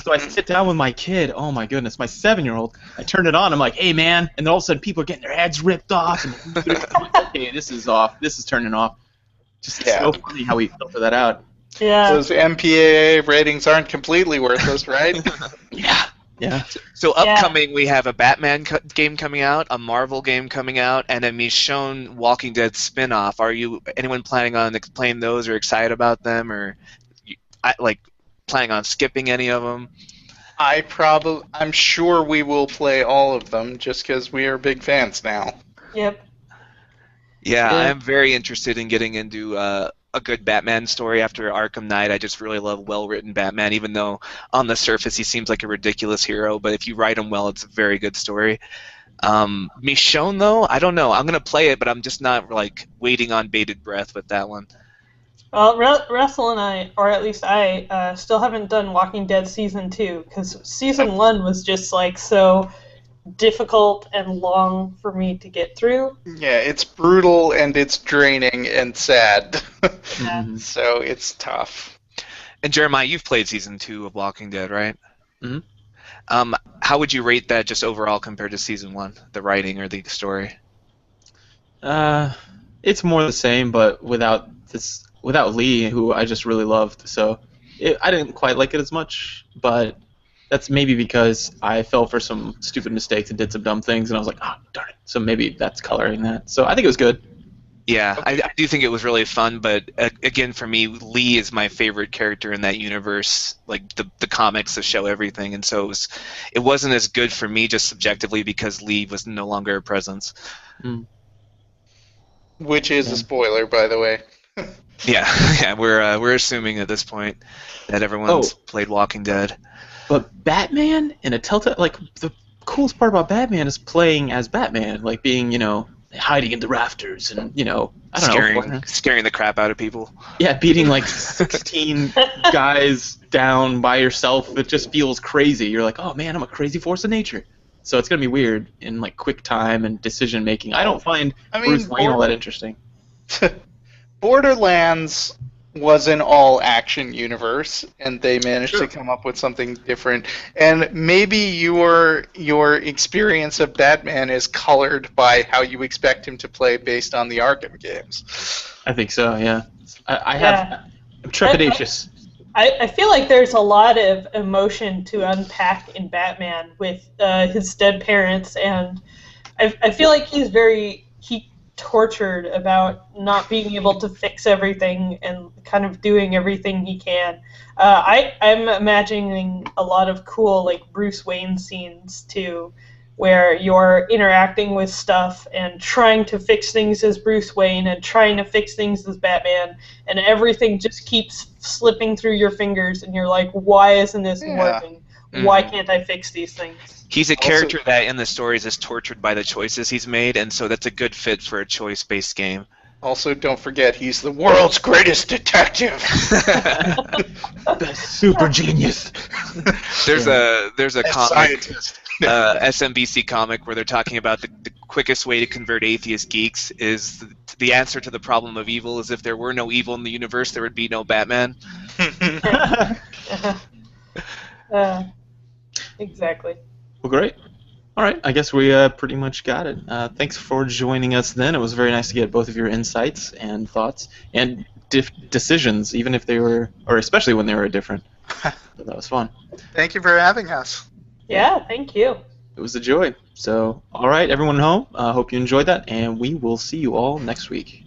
so I sit down with my kid. Oh my goodness, my 7-year-old. I turned it on. I'm like, hey man, and then all of a sudden people are getting their heads ripped off. And okay, this is off. This is turning off. Just so funny how we filter that out. Yeah. Those MPAA ratings aren't completely worthless, right? Yeah. So upcoming, we have a Batman game coming out, a Marvel game coming out, and a Michonne Walking Dead spin-off. Are anyone planning on playing those or excited about them, or planning on skipping any of them? I'm sure we will play all of them just because we are big fans now. Yep. Yeah, I'm very interested in getting into a good Batman story after Arkham Knight. I just really love well-written Batman, even though on the surface he seems like a ridiculous hero. But if you write him well, it's a very good story. Michonne, though, I don't know. I'm going to play it, but I'm just not waiting on bated breath with that one. Well, Russell and I, or at least I, still haven't done Walking Dead Season 2, because Season 1 was just so difficult and long for me to get through. Yeah, it's brutal and it's draining and sad. Yeah. So it's tough. And Jeremiah, you've played Season 2 of Walking Dead, right? Mm-hmm. How would you rate that just overall compared to Season 1, the writing or the story? It's more the same, but without Lee, who I just really loved. So I didn't quite like it as much, but that's maybe because I fell for some stupid mistakes and did some dumb things, and I was like, oh, darn it. So maybe that's coloring that. So I think it was good. Yeah, I do think it was really fun, but again, for me, Lee is my favorite character in that universe, the comics, the show, everything, and so it wasn't as good for me just subjectively because Lee was no longer a presence. Which is a spoiler, by the way. Yeah, we're assuming at this point that everyone's played Walking Dead. But Batman in a Telltale, the coolest part about Batman is playing as Batman, being, hiding in the rafters and, I don't know. Scaring the crap out of people. Yeah, beating 16 guys down by yourself. It just feels crazy. You're like, oh man, I'm a crazy force of nature. So it's going to be weird in quick time and decision making. I don't find Bruce Wayne all that interesting. Borderlands was an all-action universe, and they managed to come up with something different. And maybe your experience of Batman is colored by how you expect him to play based on the Arkham games. I think so, yeah. I'm trepidatious. I feel like there's a lot of emotion to unpack in Batman with his dead parents, and I feel like he's tortured about not being able to fix everything and kind of doing everything he can. I'm imagining a lot of cool Bruce Wayne scenes too, where you're interacting with stuff and trying to fix things as Bruce Wayne and trying to fix things as Batman, and everything just keeps slipping through your fingers, and you're like, why isn't this working? Why can't I fix these things? He's a character that in the stories is tortured by the choices he's made, and so that's a good fit for a choice-based game. Also, don't forget, he's the world's greatest detective. Best super genius. There's a comic, Scientist. SMBC comic, where they're talking about the quickest way to convert atheist geeks is the answer to the problem of evil is if there were no evil in the universe, there would be no Batman. Exactly. Well, great. All right, I guess we pretty much got it. Thanks for joining us then. It was very nice to get both of your insights and thoughts and decisions, even if they were, or especially when they were different. So that was fun. Thank you for having us. Yeah, thank you. It was a joy. So, all right, everyone at home, hope you enjoyed that, and we will see you all next week.